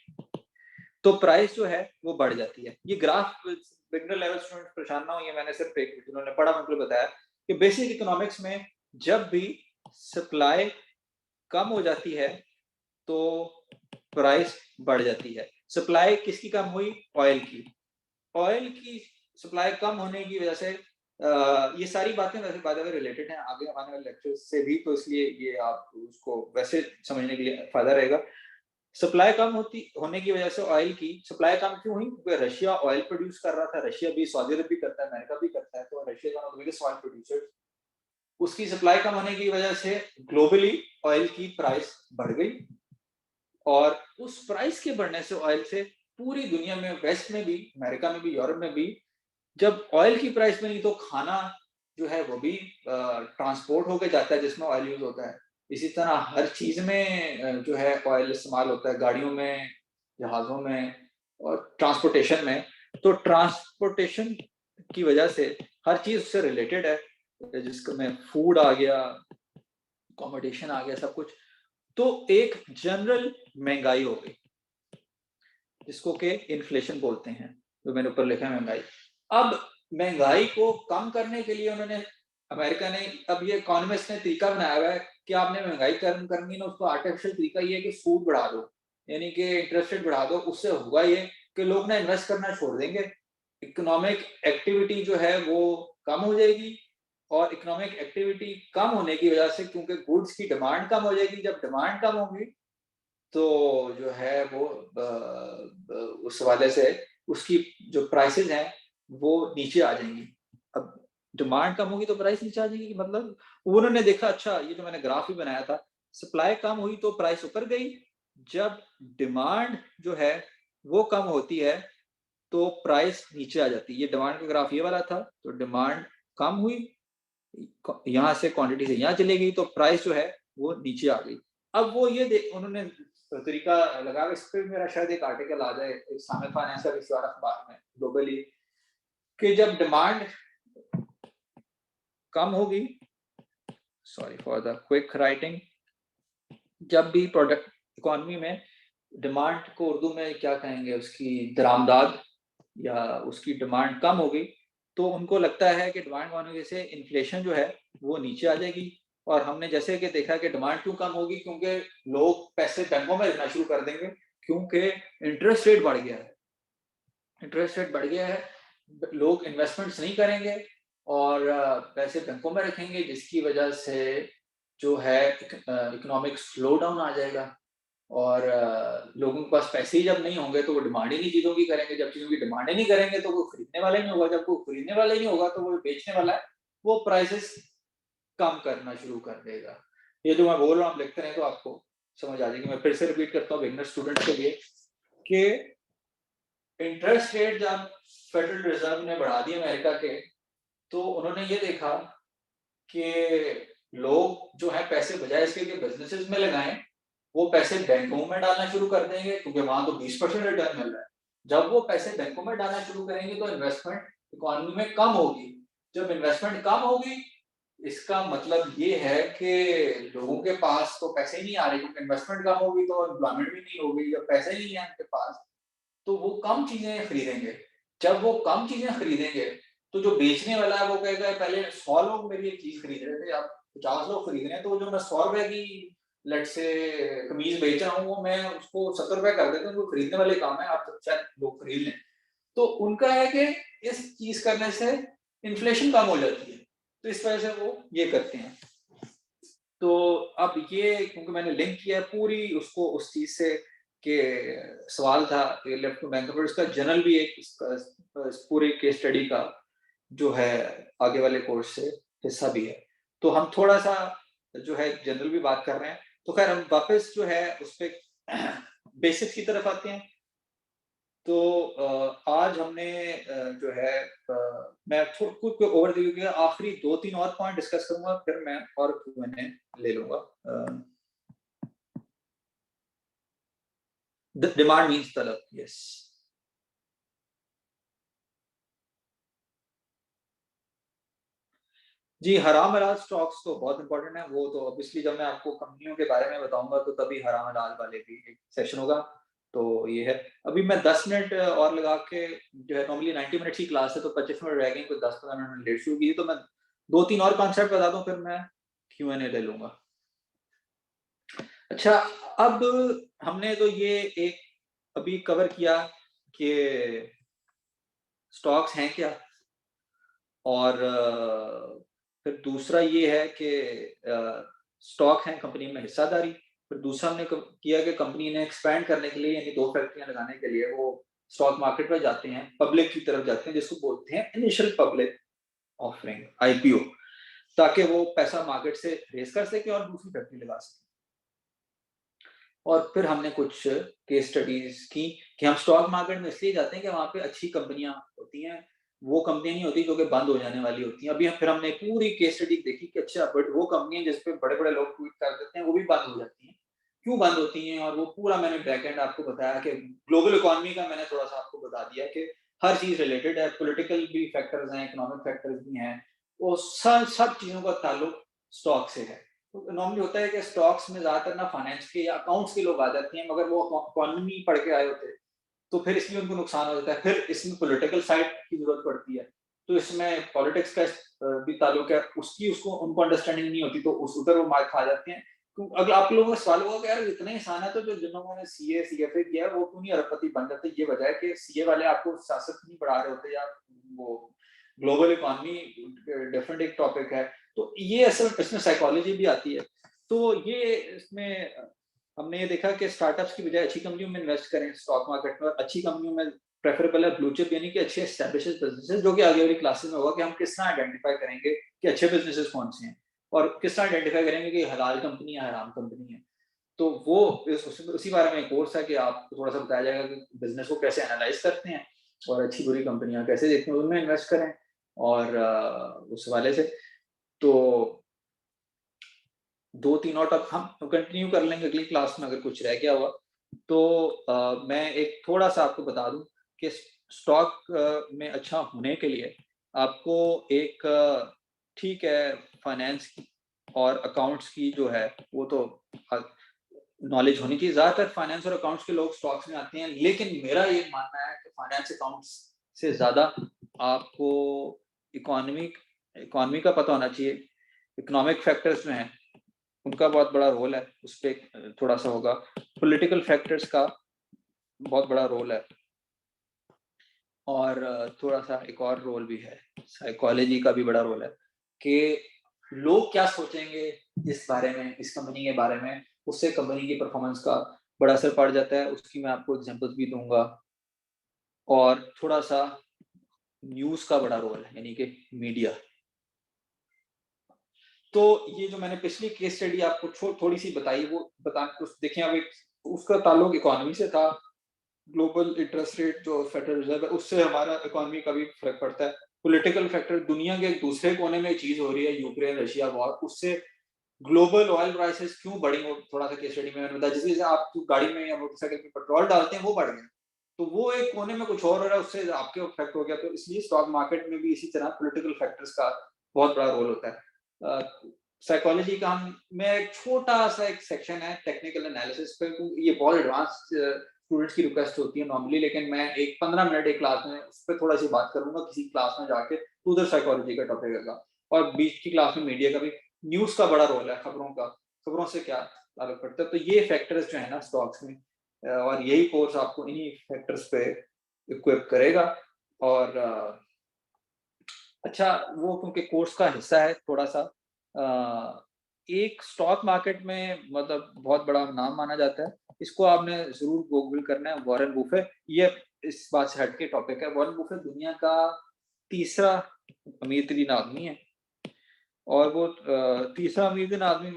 तो प्राइस जो है वो बढ़ जाती है। ये ग्राफ बिगनर लेवल स्टूडेंट परेशान ना हो, ये मैंने सिर्फ एक जिन्होंने पढ़ा उनको बताया कि बेसिक इकोनॉमिक्स में जब भी सप्लाई कम हो जाती है तो प्राइस बढ़ जाती है। सप्लाई किसकी कम हुई? ऑयल की। ऑयल की सप्लाई कम होने की वजह से ये सारी बातें वैसे बाय द वे रिलेटेड हैं आगे आने वाले लेक्चर्स से भी, तो इसलिए ये आप उसको वैसे समझने के लिए फायदा रहेगा। सप्लाई कम होने की वजह से ऑयल की सप्लाई कम क्यों हुई? क्योंकि रशिया ऑयल प्रोड्यूस कर रहा था। रशिया भी, सऊदी अरब भी करता है, अमेरिका भी करता है, तो Russia is one of the biggest oil producers. उसकी सप्लाई कम होने की वजह से ग्लोबली ऑयल की प्राइस बढ़ गई, और उस प्राइस के बढ़ने से ऑयल से पूरी दुनिया में, वेस्ट में भी, अमेरिका में भी, यूरोप में भी, जब ऑयल की प्राइस बनी तो खाना जो है वो भी ट्रांसपोर्ट होकर जाता है जिसमें ऑयल यूज होता है। इसी तरह हर चीज में जो है ऑयल इस्तेमाल होता है, गाड़ियों में, जहाजों में और ट्रांसपोर्टेशन में। तो ट्रांसपोर्टेशन की वजह से हर चीज उससे रिलेटेड है, जिसमें फूड आ गया, अकोमोडेशन आ गया, सब कुछ। तो एक जनरल महंगाई हो गई, जिसको के इन्फ्लेशन बोलते हैं, जो मैंने ऊपर लिखा है महंगाई। अब महंगाई को कम करने के लिए उन्होंने, अमेरिका ने, अब ये इकोनॉमिस्ट ने तरीका बनाया हुआ है कि आपने महंगाई कम करनी ना, उसको आर्टिफिशियल तरीका ये है कि सूद बढ़ा दो, यानी कि इंटरेस्ट रेट बढ़ा दो। उससे होगा ये कि लोग ना इन्वेस्ट करना छोड़ देंगे, इकोनॉमिक एक्टिविटी जो है वो कम हो जाएगी, और इकोनॉमिक एक्टिविटी कम होने की वजह से, क्योंकि गुड्स की डिमांड कम हो जाएगी, जब डिमांड कम होगी तो जो है वो उस हवाले से उसकी जो प्राइसेस हैं वो नीचे आ जाएंगी। अब डिमांड कम होगी तो प्राइस नीचे आ जाएगी, मतलब उन्होंने देखा, अच्छा ये जो मैंने ग्राफ भी बनाया था, सप्लाई कम हुई तो प्राइस ऊपर गई, जब डिमांड जो है वो कम होती है तो प्राइस नीचे आ जाती है। ये डिमांड का ग्राफ ये वाला था, तो डिमांड कम हुई, यहाँ से क्वांटिटी से यहाँ चली गई, तो प्राइस जो है वो नीचे आ गई। अब वो ये उन्होंने तरीका लगा, इस पे मेरा शायद एक आर्टिकल आ जाए इस्लामिक फाइनेंस का विश्वास अखबार में ग्लोबली, कि जब डिमांड कम होगी, sorry for the quick writing, जब भी प्रोडक्ट इकोनॉमी में डिमांड को उर्दू में क्या कहेंगे, उसकी दरामदाद या उसकी डिमांड कम होगी, तो उनको लगता है कि डिमांड कम होने से इन्फ्लेशन जो है वो नीचे आ जाएगी। और हमने जैसे कि देखा कि डिमांड क्यों कम होगी, क्योंकि लोग पैसे बैंकों में रखना शुरू कर देंगे, क्योंकि इंटरेस्ट रेट बढ़ गया है। इंटरेस्ट रेट बढ़ गया है, लोग इन्वेस्टमेंट्स नहीं करेंगे और पैसे बैंकों में रखेंगे, जिसकी वजह से जो है इकोनॉमिक स्लो डाउन आ जाएगा। और लोगों के पास पैसे ही जब नहीं होंगे तो वो डिमांड ही नहीं चीज़ों की करेंगे, जब चीज़ों की डिमांड ही नहीं करेंगे तो वो खरीदने वाला ही नहीं होगा, जब वो खरीदने वाला ही नहीं होगा तो वो बेचने वाला है, वो प्राइसेस कम करना शुरू कर देगा। ये जो मैं बोल रहा हूँ आप लिखते रहें तो आपको समझ आ जाएगी। मैं फिर से रिपीट करता हूँ बिगिनर स्टूडेंट्स के लिए कि इंटरेस्ट रेट जब फेडरल रिजर्व ने बढ़ा दिए अमेरिका के, तो उन्होंने ये देखा कि लोग जो है पैसे बजाय इसके कि बिजनेसेस में लगाएं, वो पैसे बैंकों में डालना शुरू कर देंगे, क्योंकि वहां तो 20% रिटर्न मिल रहा है। जब वो पैसे बैंकों में डालना शुरू करेंगे तो इन्वेस्टमेंट इकोनॉमी में कम होगी। जब इन्वेस्टमेंट कम होगी, इसका मतलब ये है कि लोगों के पास तो पैसे ही नहीं आ रहे, क्योंकि इन्वेस्टमेंट कम होगी तो एम्प्लॉयमेंट भी नहीं होगी। जब पैसे ही नहीं है उनके पास तो वो कम चीजें खरीदेंगे। जब वो कम चीजें खरीदेंगे तो जो बेचने वाला है वो कहेगा पहले 100 लोग मेरी एक चीज खरीद रहे थे, अब 50 लोग खरीद रहे हैं, तो जो मैं 100 रुपए की लेट से कमीज बेच रहा हूँ वो मैं उसको 70 रुपए कर देता हूँ, वो खरीदने वाले काम है, आप शायद लोग खरीद लें। तो उनका है कि इस चीज करने से इन्फ्लेशन कम हो जाती है, तो इस वजह से वो ये करते हैं। तो अब ये क्योंकि मैंने लिंक किया पूरी उसको उस चीज से कि सवाल था लेफ्ट टू बैंक, इसका जनरल भी एक इस पूरे केस स्टडी का जो है आगे वाले कोर्स से हिस्सा भी है। तो हम थोड़ा सा जो है जनरल भी बात कर रहे हैं। तो खैर हम वापस जो है उस पे बेसिक्स की तरफ आते हैं। तो आज हमने जो है मैं कुछ ओवरव्यू किया, आखिरी 2-3 और पॉइंट डिस्कस करूंगा, फिर मैं और मैंने ले लूंगा। डिमांड मींस तलब, यस। जी, हराम हलाल स्टॉक्स तो बहुत इंपॉर्टेंट है। वो तो ऑब्वियसली जब मैं आपको कंपनियों के बारे में बताऊंगा तो तभी हराम हलाल वाले भी एक सेशन होगा। तो ये है, अभी मैं 10 मिनट और लगा के, जो है नॉर्मली 90 मिनट की क्लास है तो 25 मिनट रह गए, तो 10-15 मिनट लेट शुरू की, तो मैं 2-3 और कॉन्सेप्ट बता दूं फिर मैं Q&A ले लूंगा। अच्छा, अब हमने तो ये एक अभी कवर किया कि स्टॉक्स हैं क्या, और फिर दूसरा ये है कि स्टॉक है कंपनी में हिस्सादारी। फिर दूसरा हमने किया कि कंपनी ने एक्सपैंड करने के लिए, यानी 2 फैक्ट्रियाँ लगाने के लिए वो स्टॉक मार्केट में जाते हैं, पब्लिक की तरफ जाते हैं, जिसको बोलते हैं इनिशियल पब्लिक ऑफरिंग, आईपीओ, ताकि वो पैसा मार्केट से रेज़ कर सकें और दूसरी फैक्ट्री लगा सकें। और फिर हमने कुछ केस स्टडीज़ की कि हम स्टॉक मार्केट में इसलिए जाते हैं कि वहाँ पे अच्छी कंपनियाँ होती हैं, वो कंपनियाँ नहीं होती जो कि बंद हो जाने वाली होती हैं। अभी फिर हमने पूरी केस स्टडी देखी कि अच्छा, बट वो कंपनियाँ जिस पे बड़े-बड़े लोग ट्वीट कर देते हैं, वो भी बंद हो जाती हैं। क्यों बंद होती हैं? और वो पूरा मैंने बैक एंड आपको बताया कि ग्लोबल इकोनॉमी का मैंने थोड़ा-सा आपको बता दिया कि हर चीज़ रिलेटेड है, पॉलिटिकल भी फैक्टर्स हैं, इकोनॉमिक फैक्टर्स भी हैं। वो सब चीज़ों का ताल्लुक स्टॉक से है। तो नॉर्मली होता है कि स्टॉक्स में ज़्यादातर ना फाइनेंस के या अकाउंट्स के लोग आ जाते हैं, मगर वो इकोनॉमी पढ़ के आए होते हैं, तो फिर इसलिए उनको नुकसान हो जाता है। फिर इसमें पॉलिटिकल साइड की ज़रूरत पड़ती है, तो इसमें पॉलिटिक्स का भी ताल्लुक है, उसकी उसको उनको अंडरस्टैंडिंग नहीं होती, तो उस उधर वो मार खा जाते हैं। तो अगर आप लोगों का सवाल होगा कि यार इतना ही आसान है, तो जो जिन लोगों ने सीए, सीएफए किया है, वो क्यों नहीं अरबपति बन जाते? ये वजह है कि सीए वाले आपको सियासत नहीं पढ़ा रहे होते, या वो ग्लोबल इकोनॉमी डिफरेंट एक टॉपिक है। तो ये असल इसमें साइकोलॉजी भी आती है। तो ये इसमें हमने ये देखा कि स्टार्टअप्स की बजाय अच्छी कंपनियों में इन्वेस्ट करें स्टॉक मार्केट में, और अच्छी कंपनियों में प्रेफरेबल है ब्लू चिप, यानी कि अच्छे एस्टैब्लिश्ड बिजनेसेस, जो कि आगे वाली क्लासेस में होगा कि हम किस तरह आइडेंटिफाई करेंगे कि अच्छे बिजनेसेस कौन से हैं, और किस तरह आइडेंटिफाई करेंगे कि हलाल कंपनी है, हराम कंपनी है। तो वो उसी बारे में एक कोर्स है कि आपको थोड़ा सा बताया जाएगा कि बिजनेस को कैसे एनालाइज करते हैं और अच्छी बुरी कंपनियां कैसे देखते हैं, उनमें इन्वेस्ट करें। और उस हवाले से तो 2-3 और टॉपिक हम कंटिन्यू कर लेंगे अगली क्लास में, अगर कुछ रह गया हुआ तो। मैं एक थोड़ा-सा आपको बता दूँ कि स्टॉक में अच्छा होने के लिए आपको एक ठीक है, फाइनेंस की और अकाउंट्स की जो है वो तो अ, नॉलेज होनी चाहिए। ज़्यादातर फाइनेंस और अकाउंट्स के लोग स्टॉक्स में आते हैं, लेकिन मेरा ये मानना है कि फाइनेंस अकाउंट्स से ज़्यादा आपको इकोनॉमिक इकोनॉमी का पता होना चाहिए। इकोनॉमिक फैक्टर्स जो हैं उनका बहुत बड़ा रोल है, उसपे थोड़ा-सा होगा। पॉलिटिकल फैक्टर्स का बहुत बड़ा रोल है, और थोड़ा-सा एक और रोल भी है, साइकोलॉजी का भी बड़ा रोल है कि लोग क्या सोचेंगे इस बारे में, इस कंपनी के बारे में, उससे कंपनी की परफॉर्मेंस का बड़ा असर पड़ जाता है। उसकी मैं आपको एग्ज़ाम्पल्स भी दूँगा। और थोड़ा-सा न्यूज़ का बड़ा रोल है, यानी कि मीडिया। तो ये जो मैंने पिछली केस स्टडी आपको थोड़ी-सी बताई, वो बता कुछ देखें, अब एक उसका ताल्लुक इकोनॉमी से था। ग्लोबल इंटरेस्ट रेट जो फेडरल रिजर्व है, उससे हमारा इकोनॉमी का भी फ़र्क पड़ता है। पॉलिटिकल फैक्टर, दुनिया के एक दूसरे कोने में चीज़ हो रही है, यूक्रेन रशिया वॉर, उससे ग्लोबल ऑयल प्राइसेस क्यों बढ़ी, वो थोड़ा-सा केस स्टडी में मैंने बताया। जिस वजह से आप जो गाड़ी में या मोटरसाइकिल में पेट्रोल डालते हैं, वो बढ़ गया। तो वो एक कोने में कुछ और हो रहा है, उससे आपके इफ़ेक्ट हो गया। तो इसलिए स्टॉक मार्केट में भी इसी तरह पॉलिटिकल फैक्टर्स का बहुत बड़ा रोल होता है। साइकोलॉजी का मैं एक छोटा-सा एक सेक्शन है टेक्निकल एनालिसिस पे, क्योंकि ये बहुत एडवांस्ड स्टूडेंट्स की रिक्वेस्ट होती है नॉर्मली, लेकिन मैं एक 15 मिनट एक क्लास में उस पे थोड़ा-सी बात करूँगा किसी क्लास में जाके, तो उधर साइकोलॉजी का टॉपिक होगा। और बीच की क्लास में मीडिया का भी, न्यूज़ का बड़ा रोल है, खबरों का, खबरों से क्या ताल्लुक पड़ता है। तो ये फैक्टर्स जो है ना स्टॉक्स में, और यही कोर्स आपको इन्हीं फैक्टर्स पे इक्विप करेगा। और अच्छा, वो क्योंकि कोर्स का हिस्सा है थोड़ा-सा, एक स्टॉक मार्केट में मतलब बहुत बड़ा नाम माना जाता है। इसको आपने ज़रूर गूगल करना है, वॉरेन बुफेट। ये इस बात से हट के टॉपिक है। वॉरेन बुफेट दुनिया का तीसरा अमीर-तरीन आदमी है, और वो तीसरा अमीर-तरीन आदमी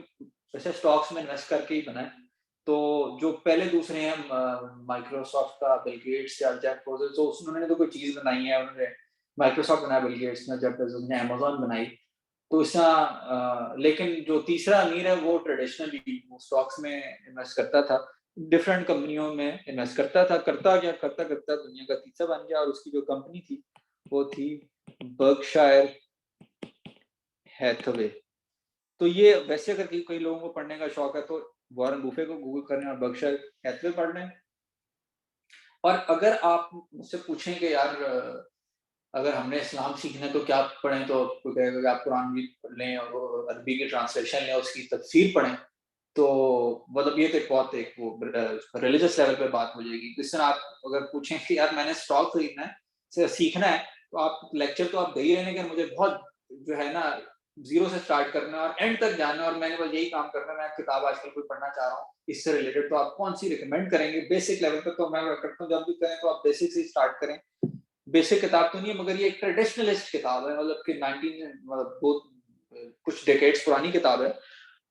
वैसे स्टॉक्स में इन्वेस्ट करके ही बना है। तो जो पहले दूसरे हैं, माइक्रोसॉफ्ट का बिल गेट्स या जेफ बेज़ोस, तो उन्होंने तो कोई चीज़ बनाई है, उन्होंने माइक्रोसॉफ्ट बनाया, बिल गेट्स ने, जेफ बेज़ोस ने अमेज़न बनाई। तो इसका लेकिन जो तीसरा अमीर है वो ट्रेडिशनली वो स्टॉक्स में इन्वेस्ट करता था, डिफरेंट कंपनियों में इन्वेस्ट करता था। करता दुनिया का तीसरा बन गया, और उसकी जो कंपनी थी वो थी बर्कशायर हैथवे। तो ये वैसे अगर कई लोगों को पढ़ने का शौक है, तो वॉरेन बुफे को गूगल करें और बर्कशायर हैथवे पढ़ लें। और अगर आप मुझसे पूछें कि यार अगर हमने इस्लाम सीखना है तो क्या पढ़ें, तो कोई कहेगा कि आप कुरान भी पढ़ लें और अरबी की ट्रांसलेशन लें, उसकी तफसीर पढ़ें। तो मतलब ये तो बहुत एक वो रिलीजियस लेवल पे बात हो जाएगी। इस तरह आप अगर पूछें कि यार मैंने स्टॉक खरीदना है, सीखना है, तो आप लेक्चर तो आप दे ही रहे हैं, लेकिन मुझे बहुत जो है ना ज़ीरो से स्टार्ट करना है और एंड तक जाना है और मैंने बस यही काम करना है, मैं किताब आजकल कोई पढ़ना चाह रहा हूँ, इससे रिलेटेड, तो आप कौन-सी रिकमेंड करेंगे? बेसिक लेवल पे तो मैं करता हूँ, जब भी करें तो आप बेसिक से ही स्टार्ट करें। बेसिक किताब तो नहीं है, मगर ये एक ट्रेडिशनलिस्ट किताब है, मतलब कि 19 मतलब बहुत कुछ डेकेड्स पुरानी किताब है।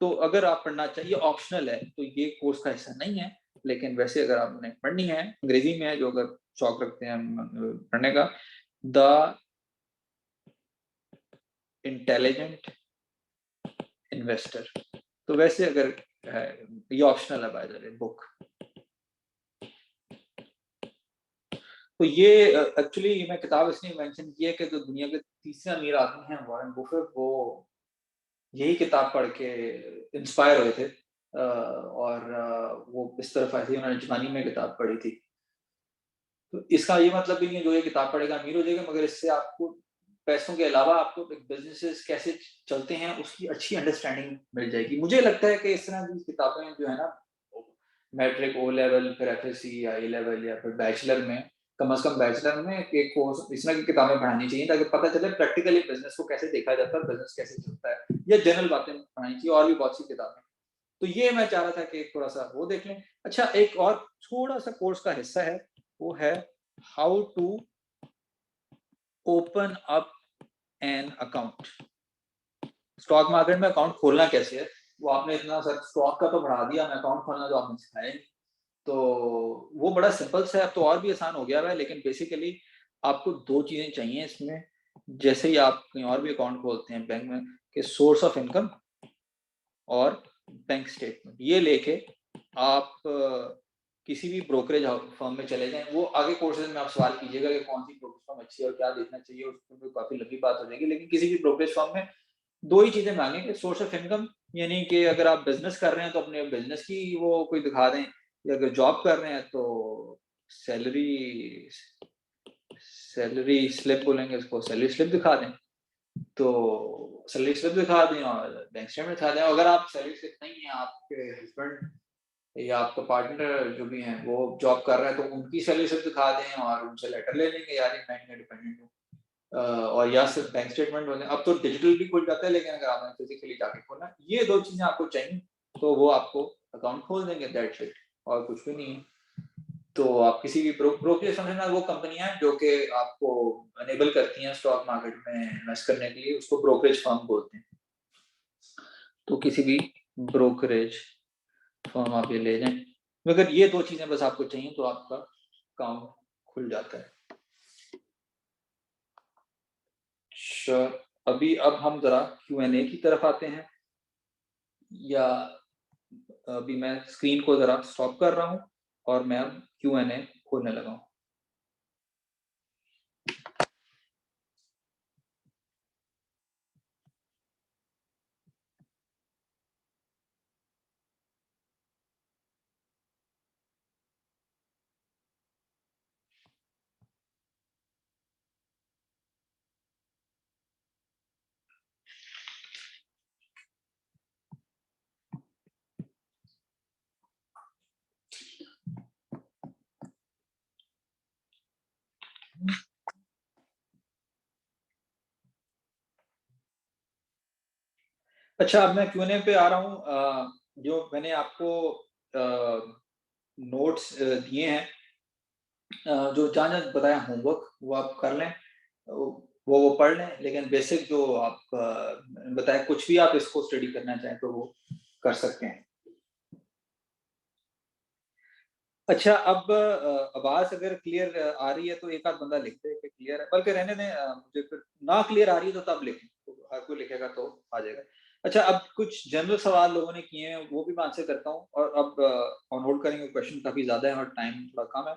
तो अगर आप पढ़ना चाहिए, ऑप्शनल है, तो ये कोर्स का हिस्सा नहीं है, लेकिन वैसे अगर आपने पढ़नी है, अंग्रेजी में है, जो अगर शौक रखते हैं पढ़ने का, द इंटेलिजेंट इन्वेस्टर। तो वैसे अगर है, ये ऑप्शनल है बाय द वे बुक। तो ये एक्चुअली मैं किताब इसलिए मेंशन की है कि जो दुनिया के तीसरे अमीर आदमी हैं वॉरेन बफेट, वो यही किताब पढ़ के इंस्पायर हुए थे और वो इस तरफ आए थे, उन्होंने जापानी में किताब पढ़ी थी। तो इसका ये मतलब भी नहीं है जो ये किताब पढ़ेगा अमीर हो जाएगा, मगर इससे आपको पैसों के अलावा आपको बिज़नेसेस कैसे चलते हैं उसकी अच्छी अंडरस्टैंडिंग मिल जाएगी। मुझे लगता है कि इस तरह की किताबें जो है ना, मैट्रिक, ओ लेवल, फिर एफएससी या ए लेवल या फिर बैचलर में, कम से कम बैचलर में एक कोर्स इस तरह की किताबें पढ़ानी चाहिए, ताकि पता चले प्रैक्टिकली बिज़नेस को कैसे देखा जाता है और बिज़नेस कैसे चलता है, या जनरल बातें पढ़ानी चाहिए, और भी बहुत सी किताबें। तो ये मैं चाह रहा था कि थोड़ा-सा वो देख लें। अच्छा, एक और थोड़ा-सा कोर्स का हिस्सा है, वो है how to open up an account. Stock market में अकाउंट खोलना कैसे है, वो आपने इतना सर स्टॉक का तो पढ़ा दिया, मैं अकाउंट खोलना तो आपने सिखाया नहीं। तो वो बड़ा सिंपल सा है, अब तो और भी आसान हो गया है, लेकिन बेसिकली आपको 2 चीज़ें चाहिए इसमें। जैसे ही आप कहीं और भी अकाउंट खोलते हैं बैंक में, कि सोर्स ऑफ इनकम और बैंक स्टेटमेंट, ये लेके आप किसी भी ब्रोकरेज फर्म में चले जाएँ। वो आगे कोर्सेज़ में आप सवाल कीजिएगा कि कौन-सी ब्रोकरेज फर्म अच्छी है और क्या देखना चाहिए, उसमें तो काफ़ी लंबी बात हो जाएगी। लेकिन किसी भी ब्रोकरेज फर्म में 2 ही चीज़ें माँगेंगे, सोर्स ऑफ इनकम, यानी कि अगर आप बिज़नेस कर रहे हैं तो अपने बिज़नेस की वो कोई दिखा दें, या अगर जॉब कर रहे हैं तो सैलरी सैलरी स्लिप बोलेंगे उसको, सैलरी स्लिप दिखा दें। तो सैलरी स्लिप दिखा दें और बैंक स्टेटमेंट दिखा दें। अगर आप सैलरी स्लिप नहीं है, आपके हस्बैंड या आपका पार्टनर जो भी हैं वो जॉब कर रहा है, तो उनकी सैलरी स्लिप दिखा दें और उनसे लेटर ले लेंगे, यार ये मैं डिपेंडेंट हूँ। और या सिर्फ बैंक स्टेटमेंट होने, अब तो डिजिटल भी खुल जाता है, लेकिन अगर आपने फिजिकली जाके खोलना है, ये 2 चीज़ें आपको चाहिए, तो वो आपको अकाउंट खोल देंगे, दैट्स इट, और कुछ भी नहीं है। तो आप किसी भी ब्रोकरेज समझना, वो कंपनियाँ हैं जो कि आपको अनेबल करती हैं स्टॉक मार्केट में इन्वेस्ट करने के लिए, उसको ब्रोकरेज फर्म बोलते हैं। तो किसी भी ब्रोकरेज फर्म आप ये ले जाएँ, मगर ये 2 चीज़ें बस आपको चाहिए तो आपका अकाउंट खुल जाता है। श्योर। अब हम ज़रा Q&A की तरफ आते हैं, या अभी मैं स्क्रीन को ज़रा स्टॉप कर रहा हूँ और मैं अब Q&A खोलने लगा हूँ। अच्छा, अब मैं Q&A पे आ रहा हूँ। जो मैंने आपको नोट्स दिए हैं, जो जहाँ-जहाँ बताया होमवर्क, वो आप कर लें, वो पढ़ लें, लेकिन बेसिक जो आप बताया, कुछ भी आप इसको स्टडी करना चाहें तो वो कर सकते हैं। अच्छा, अब आवाज़ अगर क्लियर आ रही है तो एक आध बंदा लिख दे कि क्लियर है, बल्कि रहने दें, मुझे फिर ना क्लियर आ रही है तो तब लिखें, तो हर कोई लिखेगा तो आ जाएगा। अच्छा, अब कुछ जनरल सवाल लोगों ने किए हैं, वो भी मैं आंसर करता हूँ, और अब ऑन होल्ड करेंगे, क्वेश्चन काफ़ी ज़्यादा है और टाइम थोड़ा कम है।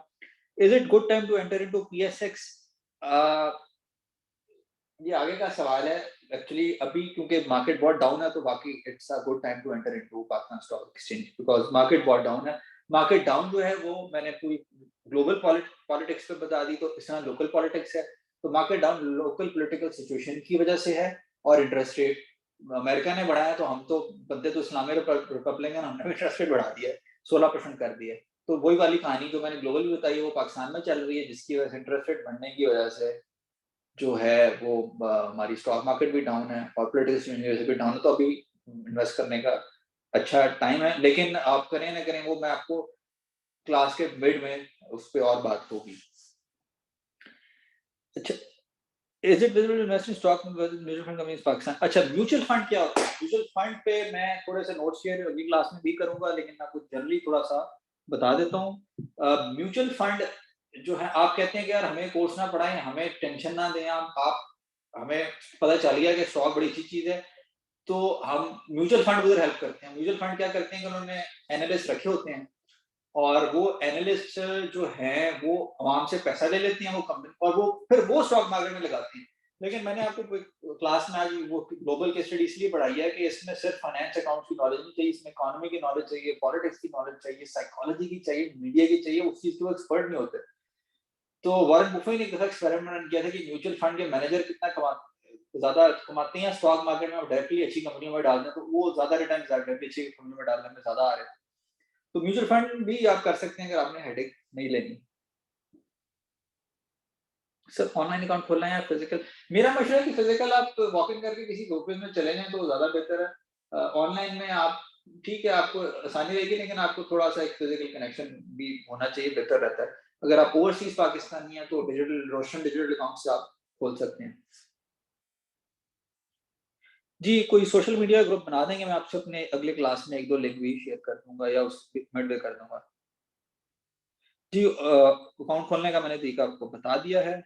Is it good time to enter into PSX? Uh, ये आगे का सवाल है। एक्चुअली अभी क्योंकि मार्केट बहुत डाउन है, तो बाकी it's a good time to enter into Pakistan stock exchange, because market बहुत डाउन है। मार्केट डाउन जो है वो मैंने पूरी ग्लोबल पॉलिटिक्स पे बता दी, तो इस तरह लोकल पॉलिटिक्स है। तो market down local political situation की वजह से है, और इंटरेस्ट रेट अमेरिका ने बढ़ाया तो हम तो बंदे तो इस्लामी रिपब्लिक है, हमने भी इंटरेस्ट रेट बढ़ा दिया है, 16% कर दिया है। तो वही वाली कहानी जो मैंने ग्लोबल भी बताई है वो पाकिस्तान में चल रही है, जिसकी वजह से इंटरेस्ट रेट बढ़ने की वजह से जो है वो हमारी स्टॉक मार्केट भी डाउन है और पॉलिटिक्स भी डाउन है। तो अभी इन्वेस्ट करने का अच्छा टाइम है, लेकिन आप करें ना करें वो मैं आपको क्लास के मिड में उस पर और बात होगी। अच्छा, is it visible invest in stock mutual fund companies Pakistan? अच्छा, म्यूचुअल फंड क्या होता है? म्यूचुअल फंड पे मैं थोड़े से नोट्स शेयर अगली क्लास में भी करूंगा, लेकिन मैं आपको जनरली थोड़ा सा बता देता हूँ। म्यूचुअल फंड जो है, आप कहते हैं कि यार हमें कोर्स ना पढ़ाएं, हमें टेंशन ना दें आप हमें पता चल गया कि स्टॉक बड़ी अच्छी चीज है, तो हम म्यूचुअल फंड उधर हेल्प करते हैं। म्यूचुअल फंड क्या करते हैं कि उन्होंने एनालिस्ट रखे होते हैं और वो एनालिस्ट जो हैं वो आवाम से पैसा ले लेते हैं, वो कंपनी, और वो फिर वो स्टॉक मार्केट में लगाते हैं। लेकिन मैंने आपको क्लास में आज वो ग्लोबल की स्टडी इसलिए पढ़ाई है कि इसमें सिर्फ फाइनेंस अकाउंट की नॉलेज नहीं चाहिए, इसमें इकोनॉमी की नॉलेज चाहिए, पॉलिटिक्स की नॉलेज चाहिए, साइकोलॉजी की चाहिए, मीडिया की चाहिए, उस चीज के वो एक्सपर्ट नहीं होते। तो वॉरेन बफेट ने एक दफा एक्सपेरिमेंट किया था कि म्यूचुअल फंड के मैनेजर कितना ज्यादा कमाते हैं स्टॉक मार्केट में, डायरेक्टली अच्छी कंपनियों में डाल दें तो वो ज्यादा रिटर्न डायरेक्टली अच्छी कंपनी में डालने में ज्यादा आ रहे हैं। तो म्यूचुअल फंड भी आप कर सकते हैं अगर आपने हेडेक नहीं लेनी। सर ऑनलाइन अकाउंट खोलना है या फिजिकल? मेरा मशवरा है कि फिजिकल आप वॉक इन करके किसी ग्रुप में चले जाएं तो ज्यादा बेहतर है। ऑनलाइन में आप ठीक है, आपको आसानी रहेगी, लेकिन आपको थोड़ा सा एक फिजिकल कनेक्शन भी होना चाहिए, बेहतर रहता है। अगर आप ओवरसीज पाकिस्तानी है तो डिजिटल रोशन डिजिटल अकाउंट से आप खोल सकते हैं। जी, कोई सोशल मीडिया ग्रुप बना देंगे, मैं आपसे अपने अगले क्लास में एक दो लिंक भी शेयर कर दूंगा या उस मिड में कर दूंगा। जी, अकाउंट खोलने का मैंने तरीका आपको बता दिया है।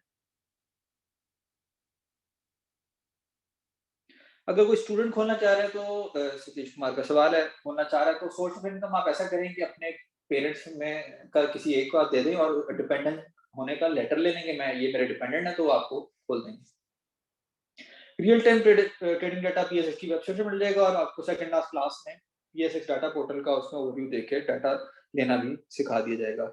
अगर कोई स्टूडेंट खोलना चाह रहा है तो सतीश कुमार का सवाल है, खोलना चाह रहा है तो सोर्स ऑफ इनकम आप ऐसा करें कि अपने पेरेंट्स में का किसी एक को आप दे दें और डिपेंडेंट होने का लेटर ले लेंगे, मैं ये मेरे डिपेंडेंट है तो आपको खोल देंगे। Real time trading data PSX की वेबसाइट पे मिल जाएगा और आपको सेकंड लास्ट क्लास में पीएसएक्स डाटा पोर्टल का उसमें ओवरव्यू देके डाटा लेना भी सिखा दिया जाएगा।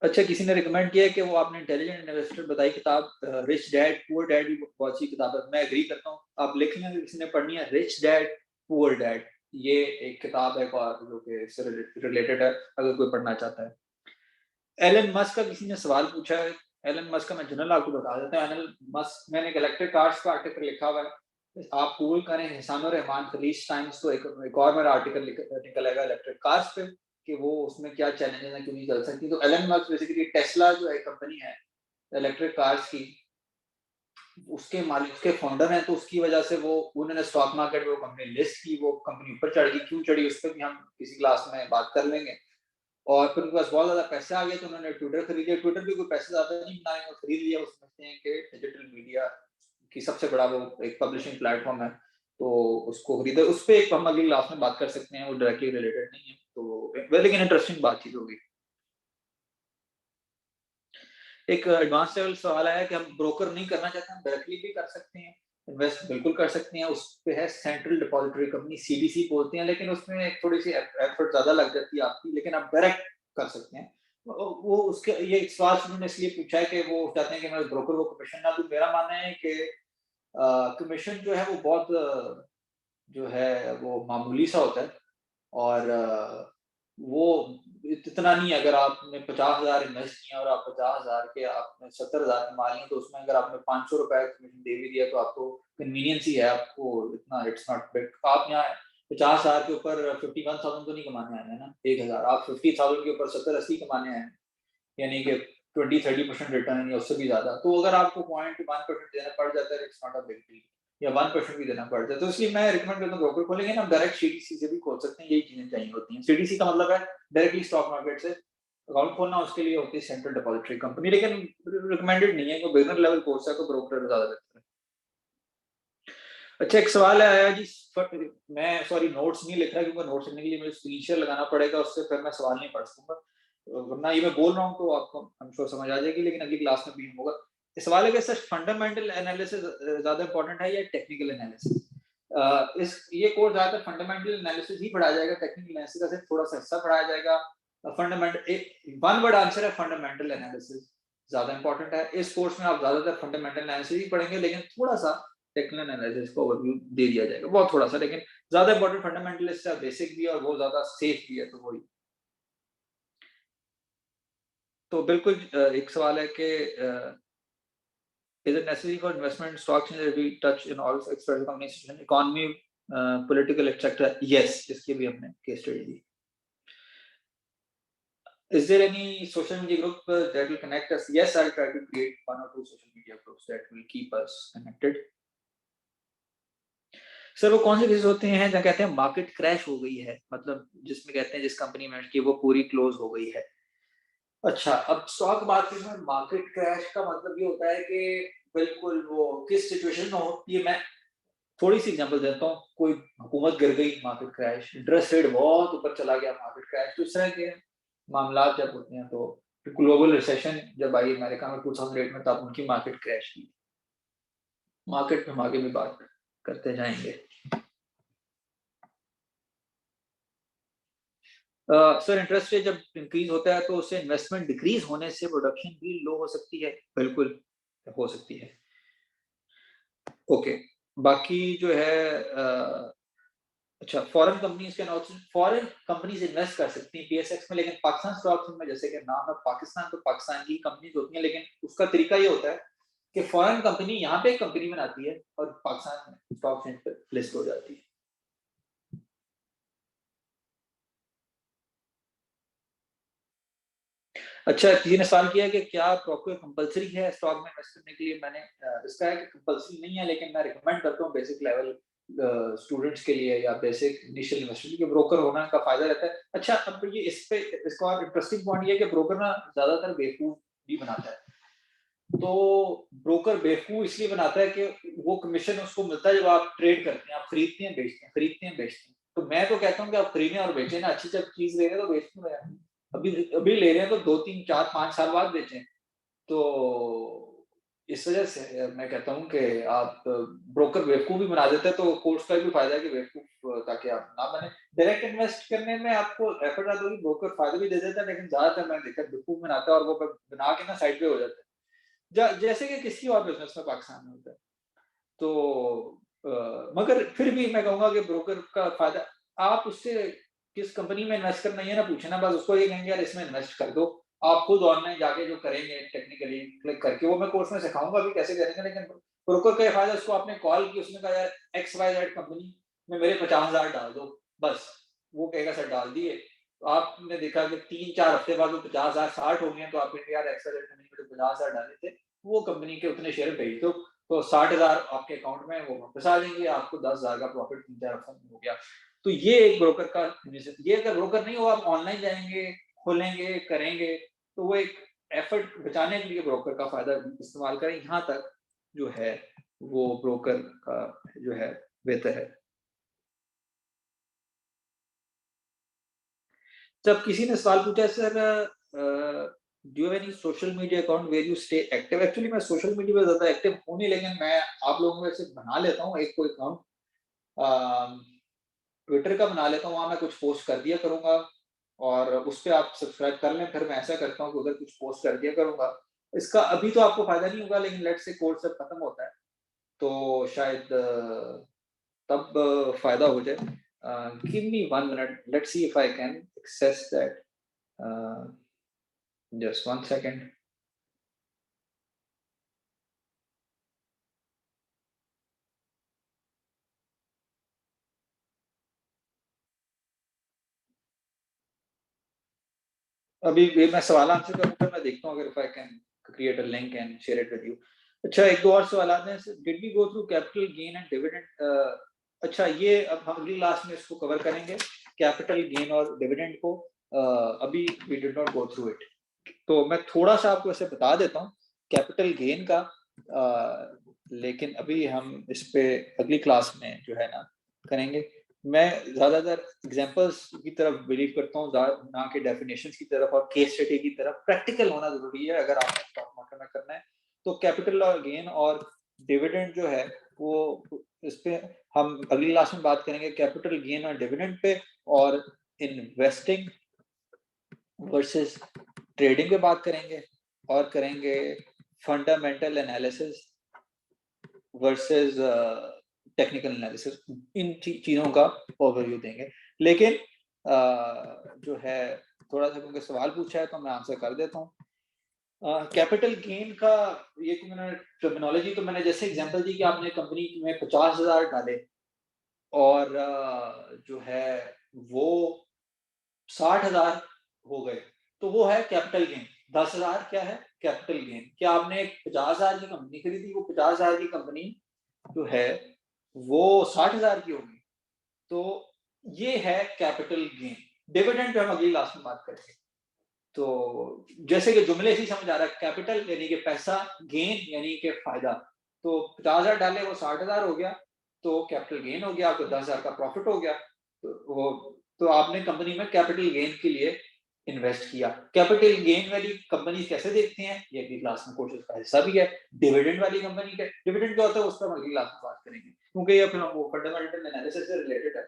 अच्छा, किसी ने रिकमेंड किया है कि वो आपने इंटेलिजेंट इन्वेस्टर बताई किताब, रिच डैड पुअर डैड भी बहुत अच्छी किताब है, मैं एग्री करता हूँ। आप लिख लेंगे किसी ने पढ़नी है, रिच डैड पुअर डैड, ये एक किताब है और जो कि इससे रिलेटेड है अगर कोई पढ़ना चाहता है। एलन मस्क का किसी ने सवाल पूछा है, एलन मस्क का मैं जनरल आपको बता देता हूँ। एलन मस्क, मैंने एक इलेक्ट्रिक कार्स का आर्टिकल लिखा हुआ है, आप गूगल करें हिसानुर रहमान खलीज टाइम्स तो एक और मेरा आर्टिकल निकलेगा इलेक्ट्रिक कार्स पे कि वो उसमें क्या चैलेंजेस हैं, क्यों नहीं चल सकती। तो एलन मस्क बेसिकली टेस्ला जो है कंपनी है इलेक्ट्रिक कार्स की, उसके मालिक उसके फाउंडर हैं, तो उसकी वजह से वो उन्होंने स्टॉक मार्केट में वो कंपनी लिस्ट की, वो कंपनी ऊपर चढ़ गई, क्यों चढ़ी उस पर भी हम किसी क्लास में बात कर लेंगे। और फिर उनके पास बहुत ज्यादा पैसे आ गए तो उन्होंने ट्विटर खरीद लिया। ट्विटर भी कोई पैसे ज्यादा नहीं बनाए, खरीद लिया। वो समझते हैं कि डिजिटल मीडिया की सबसे बड़ा वो एक पब्लिशिंग प्लेटफॉर्म है, तो उसको खरीदा। उस पर एक हम अगली क्लास में बात कर सकते हैं, वो डायरेक्टली रिलेटेड नहीं है, तो लेकिन इंटरेस्टिंग बातचीत होगी। एक एडवांस लेवल सवाल आया कि हम ब्रोकर नहीं करना चाहते, हम डायरेक्टली भी कर सकते हैं, इन्वेस्ट बिल्कुल कर सकते हैं। उस पे है सेंट्रल डिपॉजिटरी कंपनी, सीडीसी बोलते हैं, लेकिन उसमें एक थोड़ी सी एफर्ट ज्यादा लग जाती है आपकी, लेकिन आप डायरेक्ट कर सकते हैं। वो उसके ये सवाल उन्होंने इसलिए पूछा है कि वो चाहते हैं कि मैं ब्रोकर को कमीशन ना दूं। मेरा मानना है कि कमीशन जो है वो बहुत जो है वो मामूली सा होता है, और वो इतना नहीं है। अगर आपने 50,000 इन्वेस्ट किया और आप 50,000 के आपने 70,000 कमा लिए, तो उसमें अगर आपने 500 रुपए कमीशन दे भी दिया तो आपको कन्वीनियंस ही है, आपको इतना इट्स नॉट बिग। आप यहाँ 50,000 के ऊपर 51,000 तो नहीं कमाने आए हैं ना, 1,000 आप 50,000 के ऊपर 70-80 कमाने आए हैं, यानी कि 20-30% रिटर्न या उससे भी ज्यादा। तो अगर आपको 0.1% देना पड़ जाता है, it's not a big deal, या 1% भी देना पड़ जाता है। तो इसलिए मैं रिकमेंड करता हूँ ब्रोकर खोलेंगे ना, डायरेक्ट सीडीसी से भी खोल सकते हैं, यही चीजें चाहिए होती हैं। सीडीसी का मतलब है डायरेक्टली स्टॉक मार्केट से अकाउंट खोलना, उसके लिए होती है सेंट्रल डिपॉजिटरी कंपनी, लेकिन रिकमेंडेड नहीं है, वो बिगिनर लेवल कोर्स है, तो ब्रोकर ज्यादा बेहतर है। अच्छा, एक सवाल आया जी, मैं सॉरी नोट्स नहीं लिख रहा क्योंकि नोट्स लिखने के लिए मुझे स्क्रीन शेयर लगाना पड़ेगा, उससे फिर मैं सवाल नहीं पढ़ सकूंगा, वरना ये मैं बोल रहा हूँ तो आपको हम श्योर समझ आ जाएगी, लेकिन अगली क्लास में भी होगा। इस सवाल है कि सर फंडामेंटल एनालिसिस ज्यादा इंपॉर्टेंट है या टेक्निकल एनालिसिस? इस ये कोर्स ज्यादातर फंडामेंटल एनालिसिस ही पढ़ाया जाएगा, टेक्निकल एनालिसिस का सिर्फ थोड़ा सा हिस्सा पढ़ाया जाएगा। फंडामेंटल वन वर्ड आंसर है फंडामेंटल एनालिसिस। ज्यादा इंपॉर्टेंट है। इस कोर्स में आप ज्यादातर फंडामेंटल एनालिसिस ही पढ़ेंगे, लेकिन थोड़ा सा टेक्निकल एनालिसिस का ओवरव्यू दे दिया जाएगा, बहुत थोड़ा सा, लेकिन ज्यादा इंपॉर्टेंट फंडामेंटल इससे बेसिक भी है और वो ज्यादा सेफ भी है, तो वही। तो बिल्कुल एक सवाल है कि is it necessary for investment in stocks that we touch in all express communication economy, political etc? Yes, इसकी भी हमने case study the. Is there any social media group that will connect us? Yes, I'll try to create one or two social media groups that will keep us connected. Sir वो कौन से केसेस होते हैं जहाँ कहते हैं मार्केट क्रैश हो गई है, मतलब जिसमें कहते हैं जिस कंपनी में की वो पूरी क्लोज हो गई है। अच्छा, अब स्टॉक मार्केट में मार्केट क्रैश का मतलब ये होता है कि बिल्कुल वो किस सिचुएशन में होती है। मैं थोड़ी सी एग्जांपल देता हूँ। कोई हुकूमत गिर गई, मार्केट क्रैश। इंटरेस्ट रेट बहुत ऊपर चला गया, मार्केट क्रैश। तो इस तरह के मामला जब होते हैं, तो ग्लोबल रिसेशन जब आई अमेरिका में 2008 में, तब उनकी मार्केट क्रैश की। मार्केट में हम आगे भी बात करते जाएंगे। सर इंटरेस्ट रेट जब इंक्रीज होता है तो उससे इन्वेस्टमेंट डिक्रीज होने से प्रोडक्शन भी लो हो सकती है। बिल्कुल हो सकती है। ओके, बाकी जो है अच्छा, foreign companies can also, foreign companies invest कर सकती हैं पीएसएक्स में, लेकिन पाकिस्तान स्टॉक्स में जैसे कि नाम है पाकिस्तान, तो पाकिस्तान की कंपनीज होती हैं, लेकिन उसका तरीका ये होता है कि फॉरेन कंपनी यहाँ पे एक कंपनी बनाती है और पाकिस्तान में स्टॉक एक्सचेंज पर लिस्ट हो जाती है। अच्छा, किसी ने सवाल किया कि क्या ब्रोकर कंपलसरी है स्टॉक में इन्वेस्ट करने के लिए। मैंने इसका है कि कंपलसरी नहीं है, लेकिन मैं रिकमेंड करता हूँ बेसिक लेवल स्टूडेंट्स के लिए या बेसिक इनिशियल इन्वेस्टमेंट के ब्रोकर होना का फायदा रहता है। अच्छा, अब ये इस पे इसका और इंटरेस्टिंग पॉइंट ये है कि ब्रोकर ना ज्यादातर बेवकूफ भी बनाता है। तो ब्रोकर बेवकूफ इसलिए बनाता है कि वो कमीशन उसको मिलता है जब आप ट्रेड करते हैं, आप खरीदते हैं बेचते हैं, खरीदते हैं बेचते हैं। तो मैं तो कहता हूँ कि आप खरीदें और बेचें ना, अच्छी जब चीज ले रहे हैं तो बेचते हैं। अभी अभी ले रहे हैं तो 2 3 4 5 साल बाद बेचें। तो इस वजह से मैं कहता हूँ कि आप ब्रोकर बेवकूफ भी बना देते हैं, तो कोर्स का भी फायदा है कि बेवकूफ ताकि आप ना बने। डायरेक्ट इन्वेस्ट करने में आपको एफर्ट आता है, ब्रोकर फायदा भी दे देता है, लेकिन ज्यादातर मैंने देखा बेवकूफ बनाता है और वो बना के ना साइड पे हो जाता है, जैसे कि किसी और बिजनेस में पाकिस्तान में होता है। तो मगर फिर भी मैं कहूंगा कि ब्रोकर का फायदा, आप उससे किस कंपनी में इन्वेस्ट करना है ना पूछे ना, बस उसको ये कहेंगे यार इसमें इन्वेस्ट कर दो। आप खुद ऑनलाइन जाके जो करेंगे टेक्निकली क्लिक करके, वो मैं कोर्स में सिखाऊंगा भी कैसे करेंगे, लेकिन ब्रोकर का ये फायदा, उसको आपने कॉल की, उसने कहा यार XYZ कंपनी में मेरे 50,000 डाल दो, बस वो कहेगा सर डाल दिए। तो आपने देखा कि 3 4 हफ्ते बाद वो 50,000 60 हो गए, तो आप कहेंगे यार XYZ कंपनी में तो 50,000 डाले थे, वो कंपनी के उतने शेयर भेज दो, तो 60,000 आपके अकाउंट में वो वापस आ जाएंगे, आपको 10,000 का प्रॉफिट 3 4 हफ्ते में हो गया। तो ये एक ब्रोकर का, ये अगर ब्रोकर नहीं हो, आप ऑनलाइन जाएंगे, खोलेंगे, करेंगे, तो वो एक एफर्ट बचाने के लिए ब्रोकर का फायदा इस्तेमाल करें। यहाँ तक जो है वो ब्रोकर का जो है बेहतर है। जब किसी ने सवाल पूछा sir do you have any social media account where you stay active. Actually मैं सोशल मीडिया पे ज्यादा एक्टिव हूँ नहीं, लेकिन मैं आप लोगों में से बना लेता हूँ एक कोई अकाउंट, ट्विटर का बना लेता हूँ, वहाँ मैं कुछ पोस्ट कर दिया करूंगा और उस पर आप सब्सक्राइब कर लें। फिर मैं ऐसा करता हूँ कि उधर कुछ पोस्ट कर दिया करूंगा। इसका अभी तो आपको फायदा नहीं होगा, लेकिन लेट से कोर्स जब खत्म होता है तो शायद तब फायदा हो जाए। Give me 1 minute, let's see if I can access that, just 1 second. अभी ये मैं सवाल आंसर करूँ, फिर मैं देखता हूँ अगर if I can create a link and share it with you. अच्छा, एक दो और सवाल आते हैं। Did we go through capital gain and dividend. अच्छा, ये अब हम अगली क्लास में इसको कवर करेंगे, कैपिटल गेन और डिविडेंड को। अभी we did not go through it, तो मैं थोड़ा सा आपको ऐसे बता देता हूँ कैपिटल गेन का, लेकिन अभी हम इस पे अगली क्लास में जो है ना करेंगे। मैं ज्यादातर एग्जांपल्स की तरफ बिलीव करता हूँ, ना कि डेफिनेशंस की तरफ और केस स्टडी की तरफ। प्रैक्टिकल होना जरूरी है अगर आपने स्टॉक मार्केट में करना है। तो कैपिटल और गेन और डिविडेंड जो है वो, इस पे हम अगली क्लास में बात करेंगे, कैपिटल गेन और डिविडेंड पे, और इन्वेस्टिंग वर्सेस ट्रेडिंग पे बात करेंगे। और करेंगे fundamental analysis versus technical analysis. इन चीज़ों का ओवरव्यू देंगे। लेकिन जो है थोड़ा सा क्योंकि सवाल पूछा है तो मैं आंसर कर देता हूँ। कैपिटल गेन का ये मैंने टर्मिनोलॉजी तो मैंने जैसे एग्जांपल दी कि आपने कंपनी में 50,000 डाले और जो है वो 60,000 हो गए, तो वो है कैपिटल गेन। 10,000 क्या है? Capital gain. क्या आपने 50,000 की कंपनी खरीदी, वो 50,000 की कंपनी जो है वो 60,000 की होगी, तो ये है कैपिटल गेन। डिविडेंड पे हम अगली क्लास में बात करेंगे। तो जैसे कि जुमले से ही समझ आ रहा है, कैपिटल यानी कि पैसा, गेन यानी कि फायदा। तो 50,000 डाले वो 60,000 हो गया, तो कैपिटल गेन हो गया, आपको 10,000 का प्रॉफिट हो गया। तो आपने कंपनी में कैपिटल गेन के लिए इन्वेस्ट किया। कैपिटल गेन वाली कंपनी कैसे देखते हैं, ये अगली क्लास में कोर्सेज का हिस्सा भी है। डिविडेंड वाली कंपनी का डिविडेंड क्या होता है उस पर हम अगली क्लास में बात करेंगे, क्योंकि ये फिर हम वो फंडामेंटल एनालिसिस से रिलेटेड है।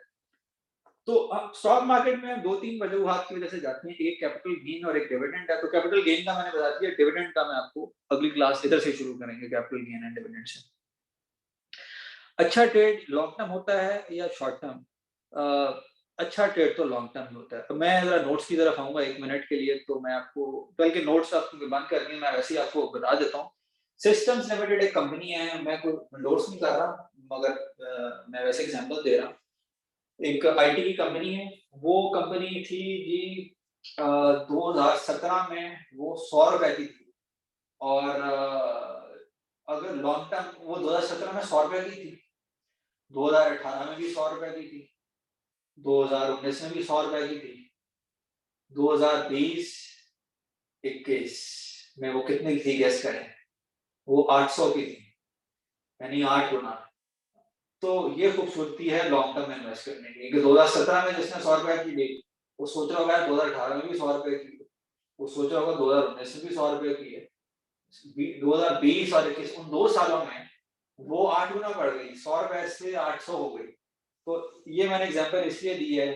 तो स्टॉक मार्केट में 2-3 वजूहात की वजह से जाती हैं, एक कैपिटल गेन और एक डिविडेंड है। तो कैपिटल गेन का मैंने बता दिया, डिविडेंड का मैं आपको अगली क्लास इधर से शुरू करेंगे, कैपिटल गेन एंड डिविडेंड से। अच्छा ट्रेड लॉन्ग टर्म होता है या शॉर्ट टर्म? अच्छा ट्रेड तो लॉन्ग टर्म होता है। तो मैं जरा नोट्स की तरफ आऊंगा 1 मिनट के लिए, तो मैं आपको बल्कि नोट्स आपको बंद कर दिए, मैं वैसे ही आपको बता देता हूँ। सिस्टम्स लिमिटेड एक कंपनी है, मैं कोई एंडोर्स नहीं कर रहा, मगर मैं वैसे एग्जांपल दे रहा हूँ। एक आईटी की कंपनी है, वो कंपनी थी जी 2017 में वो 100 रुपए की थी, और अगर लॉन्ग टर्म वो 2017 में 100 रुपए की थी, 2018 में भी 100 रुपए की थी, 2019 में भी 100 रुपए की थी, 2020 21 में वो कितने की थी गैस करें? वो 800 की थी, यानी 8 गुना। तो ये खूबसूरती है लॉन्ग टर्म में इन्वेस्ट करने की, कि 2017 में जिसने 100 रुपए की ली, वो सोच रहा होगा 2018 में भी 100 रुपए की, वो सोच रहा होगा 2019 में भी 100 रुपए की है, 2020 और 21 उन 2 सालों में वो 8 गुना बढ़ गई, 100 रुपए से 800 हो गई। तो ये मैंने एग्जांपल इसलिए दी है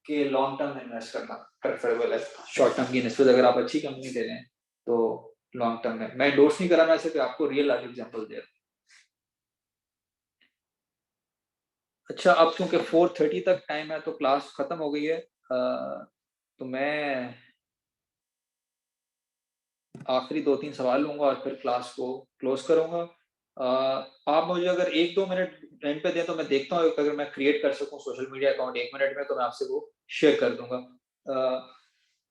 कि लॉन्ग टर्म में इन्वेस्ट करना प्रेफरेबल है शॉर्ट टर्म की निस्बत। अगर आप अच्छी कंपनी ले रहे हैं तो लॉन्ग टर्म में मैं एंडोर्स नहीं कर रहा, मैं सिर्फ आपको रियल लाइफ एग्जांपल दे रहा हूँ। अच्छा, अब क्योंकि 4:30 तक टाइम है तो क्लास खत्म हो गई है, तो मैं आखिरी 2-3 सवाल लूंगा और फिर क्लास को क्लोज करूंगा। आप मुझे अगर 1-2 मिनट एंड पे दें तो मैं देखता हूँ, अगर मैं क्रिएट कर सकूं सोशल मीडिया अकाउंट 1 मिनट में, तो मैं आपसे वो शेयर कर दूंगा।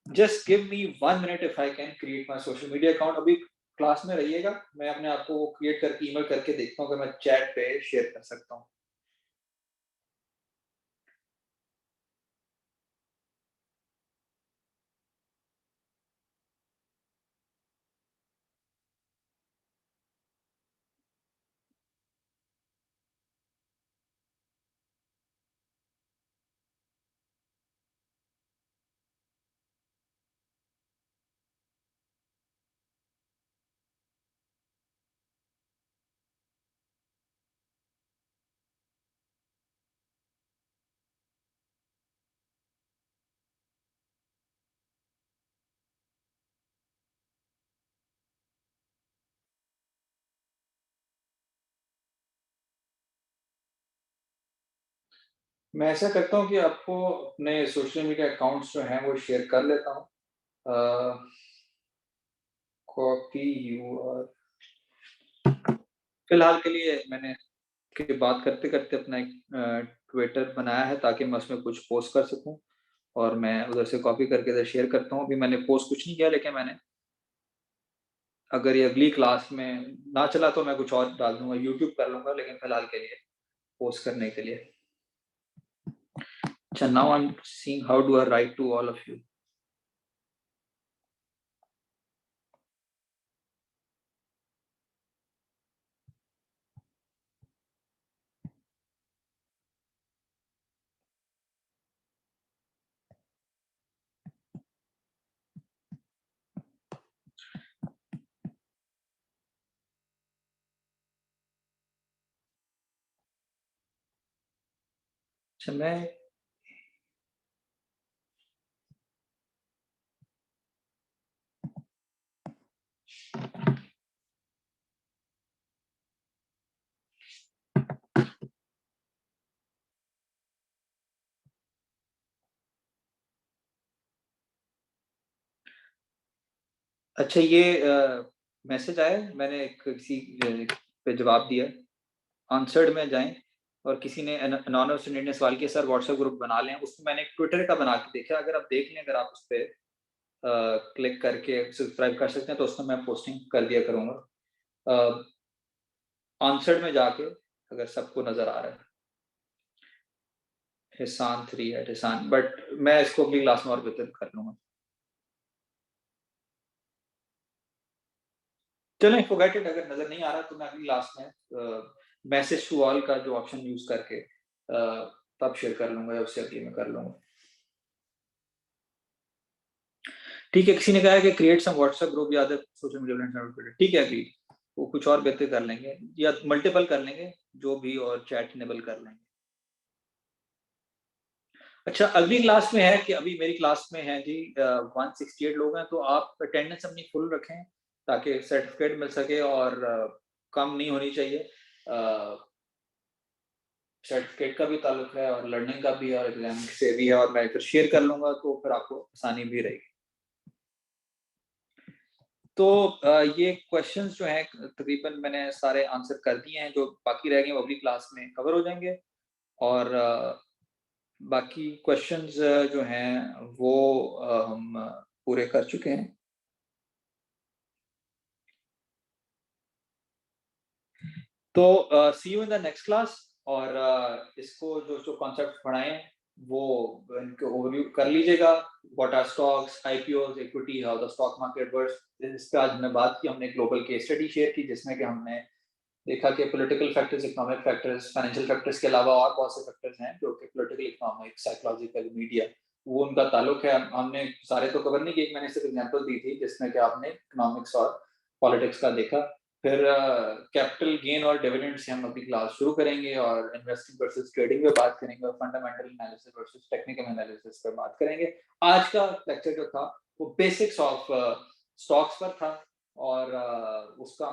Just give me 1 minute if I can create my social media account. अभी क्लास में रहिएगा, मैं अपने आप को वो क्रिएट करके ईमेल करके देखता हूँ अगर मैं चैट पे शेयर कर सकता हूँ। मैं ऐसा करता हूँ कि आपको अपने सोशल मीडिया अकाउंट्स जो हैं वो शेयर कर लेता हूँ। कॉपी यूआर फिलहाल के लिए मैंने कि बात करते करते अपना एक ट्विटर बनाया है ताकि मैं उसमें कुछ पोस्ट कर सकूं, और मैं उधर से कॉपी करके इधर शेयर करता हूँ। अभी मैंने पोस्ट कुछ नहीं किया, लेकिन मैंने अगर ये अगली क्लास में ना चला तो मैं कुछ और डाल दूंगा, यूट्यूब कर लूंगा, लेकिन फिलहाल के लिए पोस्ट करने के लिए। अच्छा, now I am seeing how do I write to all of you. अच्छा, मैं अच्छा, ये मैसेज आया, मैंने किसी पे जवाब दिया, आंसर्ड में जाएं और किसी ने अनोनिमस स्टूडेंट ने सवाल किया, सर व्हाट्सएप ग्रुप बना लें। उसमें मैंने एक ट्विटर का बना के देखा, अगर आप देख लें, अगर आप उस पे क्लिक करके सब्सक्राइब कर सकते हैं, तो उसमें मैं पोस्टिंग कर दिया करूँगा। आंसर्ड में जाके अगर सबको नज़र आ रहा है, हिसान 3 है हिसान, बट मैं इसको अगली क्लास में और बेहतर कर लूँगा। चलें, फॉरगेट इट, अगर नज़र नहीं आ रहा तो मैं अगली क्लास में मैसेज टू ऑल का जो ऑप्शन यूज़ करके तब शेयर कर लूँगा या उससे अगली में कर लूँगा। ठीक है, किसी ने कहा है कि क्रिएट सम व्हाट्सएप ग्रुप या अदर सोशल मीडिया प्लेटफॉर्म। ठीक है, अग्री, वो कुछ और बेहतर कर लेंगे या मल्टीपल कर लेंगे जो भी, और चैट इनेबल कर लेंगे। अच्छा, अगली क्लास में है कि अभी मेरी क्लास में है जी 168 लोग हैं, तो आप अटेंडेंस अपनी फुल रखें ताकि सर्टिफिकेट मिल सके, और कम नहीं होनी चाहिए। सर्टिफिकेट का भी ताल्लुक है और लर्निंग का भी है और एग्जाम से भी है, और मैं फिर शेयर कर लूँगा तो फिर आपको आसानी भी रहेगी। तो ये क्वेश्चंस जो हैं तकरीबन मैंने सारे आंसर कर दिए हैं, जो बाकी रह गए वो अगली क्लास में कवर हो जाएँगे, और बाकी क्वेश्चंस जो हैं वो हम पूरे कर चुके हैं। तो see you in the next class, और इसको जो जो कॉन्सेप्ट पढ़ाए हैं वो इनके ओवरव्यू कर लीजिएगा। What are stocks, IPOs, equity, how the stock market works. इस पे आज हमने बात की, हमने ग्लोबल केस स्टडी शेयर की जिसमें कि हमने देखा कि political factors, economic factors, financial factors के अलावा और बहुत से फैक्टर्स हैं जो कि पॉलिटिकल, इकोनॉमिक, साइकोलॉजिकल, मीडिया, वो उनका ताल्लुक है। हमने सारे तो कवर नहीं किए, मैंने सिर्फ एग्जांपल दी थी जिसमें कि आपने इकोनॉमिक्स और पॉलिटिक्स का देखा। फिर कैपिटल गेन और डिविडेंड से हम अपनी क्लास शुरू करेंगे, और इन्वेस्टिंग वर्सेस ट्रेडिंग पे बात करेंगे, और fundamental analysis versus technical analysis पे बात करेंगे। आज का लेक्चर जो था वो बेसिक्स ऑफ स्टॉक्स पर था, और उसका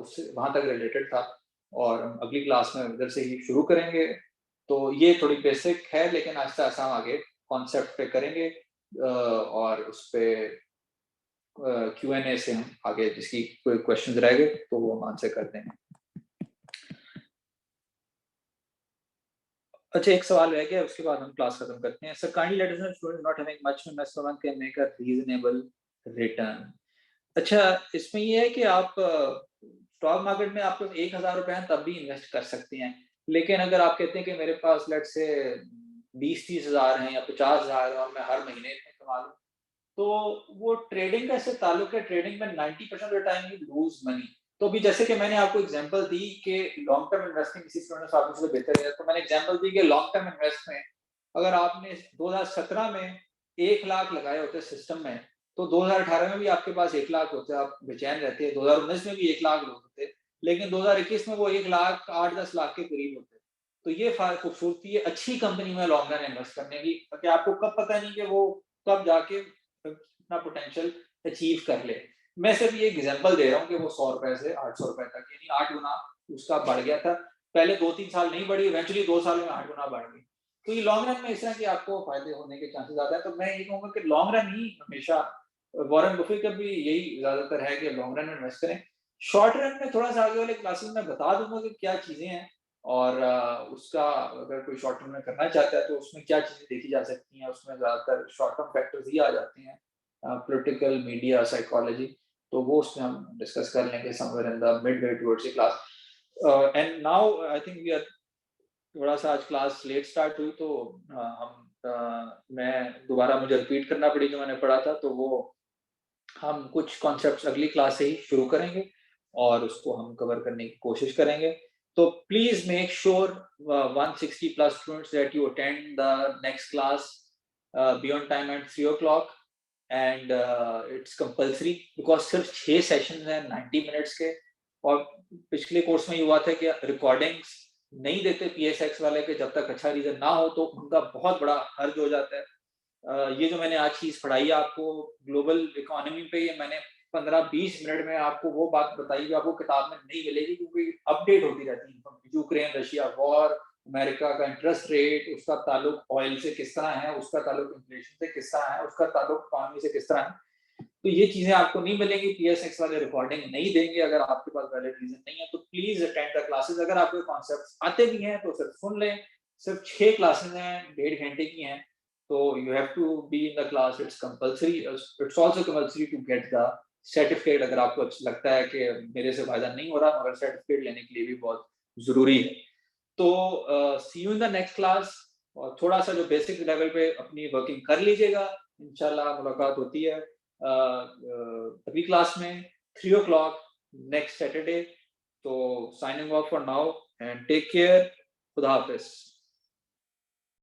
उससे वहां तक रिलेटेड था, और हम अगली क्लास में उधर से ही शुरू करेंगे। तो ये थोड़ी बेसिक है, लेकिन आहिस्ता आहिस्ता हम आगे कॉन्सेप्ट पे करेंगे, और उस पे Q&A से हम आगे जिसकी कोई क्वेश्चंस रह गए तो वो हम आंसर कर देंगे। अच्छा, एक सवाल रह गया, उसके बाद हम क्लास खत्म करते हैं। Sir, kindly let us know student not having much investment can make a reasonable return. अच्छा, इसमें ये है कि आप स्टॉक मार्केट में आपके 1,000 रुपए हैं तब भी इन्वेस्ट कर सकते हैं, लेकिन अगर आप कहते हैं कि मेरे पास लेट से 20-30 हजार हैं या 50,000 है और मैं हर महीने इतने कमा लूं, तो वो ट्रेडिंग का इससे ताल्लुक है। ट्रेडिंग में 90% of the time you lose money. तो भी जैसे कि मैंने आपको एग्जांपल दी कि लॉन्ग टर्म इन्वेस्टिंग किसी स्टूडेंट ने आपको से बेहतर है, तो मैंने एग्जांपल दी कि लॉन्ग टर्म इन्वेस्ट में अगर आपने 2017 में 1 लाख लगाए होते सिस्टम में, तो 2018 में भी आपके पास 1 लाख होते, आप बेचैन रहते हैं। 2019 में भी 1 लाख लोग होते, लेकिन 2021 में वो 1 लाख 8-10 लाख के करीब होते। तो ये खूबसूरती है अच्छी कंपनी में लॉन्ग रन इन्वेस्ट करने की, क्योंकि आपको कब पता नहीं कि वो कब जाके अपना पोटेंशियल अचीव कर ले। मैं सिर्फ ये एग्जांपल दे रहा हूँ कि वो 100 रुपए से 800 रुपए तक, यानी 8 गुना उसका बढ़ गया था। पहले 2-3 साल नहीं बढ़ी, इवेंचुअली 2 सालों में 8 गुना बढ़ गई। तो ये लॉन्ग रन में इस तरह की आपको फायदे होने के चांसेस ज्यादा है। तो मैं ये कहूंगा कि लॉन्ग रन ही हमेशा, वॉरेन बफेट का भी यही ज्यादातर है कि लॉन्ग रन में इन्वेस्ट करें। शॉर्ट रन में थोड़ा सा आगे वाले क्लासेस में बता दूंगा कि क्या चीजें हैं, और उसका अगर कोई शॉर्ट टर्म में करना चाहता है तो उसमें क्या चीजें देखी जा सकती हैं। उसमें ज्यादातर शॉर्ट टर्म फैक्टर्स ही आ जाते हैं, पॉलिटिकल, मीडिया, साइकोलॉजी। तो वो उसमें हम डिस्कस कर लेंगे somewhere in the mid way towards the class. And now I think we are, थोड़ा सा आज क्लास लेट स्टार्ट हुई, तो मैं दोबारा, मुझे रिपीट करना पड़ी जो मैंने पढ़ा था, तो वो हम कुछ कॉन्सेप्ट्स अगली क्लास से ही शुरू करेंगे और उसको हम कवर करने की कोशिश करेंगे। तो please make sure 160 plus students that you attend the next class beyond time at 3 o'clock, and it's compulsory because सिर्फ 6 सेशंस हैं 90 मिनट्स के। और पिछले कोर्स में ये हुआ था कि रिकॉर्डिंग्स नहीं देते PSX वाले के, जब तक अच्छा रीजन ना हो तो उनका बहुत बड़ा हर्ज हो जाता है। ये जो मैंने आज चीज पढ़ाई है आपको ग्लोबल इकोनॉमी पे, ये मैंने 15-20 मिनट में आपको वो बात बताई जो आपको किताब में नहीं मिलेगी, क्योंकि अपडेट होती रहती है। यूक्रेन रशिया वॉर, अमेरिका का इंटरेस्ट रेट, उसका ताल्लुक ऑयल से किस तरह है, उसका ताल्लुक इन्फ्लेशन से किस तरह है, उसका ताल्लुक इकोनॉमी से किस तरह है। तो ये चीजें आपको नहीं मिलेंगी, PSX वाले रिकॉर्डिंग नहीं देंगे अगर आपके पास वैलिड रीजन नहीं है। तो प्लीज अटेंड द क्लासेस। अगर आपको कॉन्सेप्ट्स आते भी हैं तो सिर्फ सुन लें। सिर्फ 6 क्लासेस हैं, 1.5 घंटे की हैं, तो you have to be in the class. It's compulsory, it's also compulsory to get the certificate. अगर आपको अच्छा लगता है कि मेरे से फायदा नहीं हो रहा, मगर सर्टिफिकेट लेने के लिए भी बहुत जरूरी है। तो see you in the next class. और थोड़ा सा जो बेसिक लेवल पे अपनी वर्किंग कर लीजिएगा, इंशाल्लाह मुलाकात होती है अगली क्लास में 3 o'clock नेक्स्ट सैटरडे। तो signing off for now and take care. खुदा हाफिज।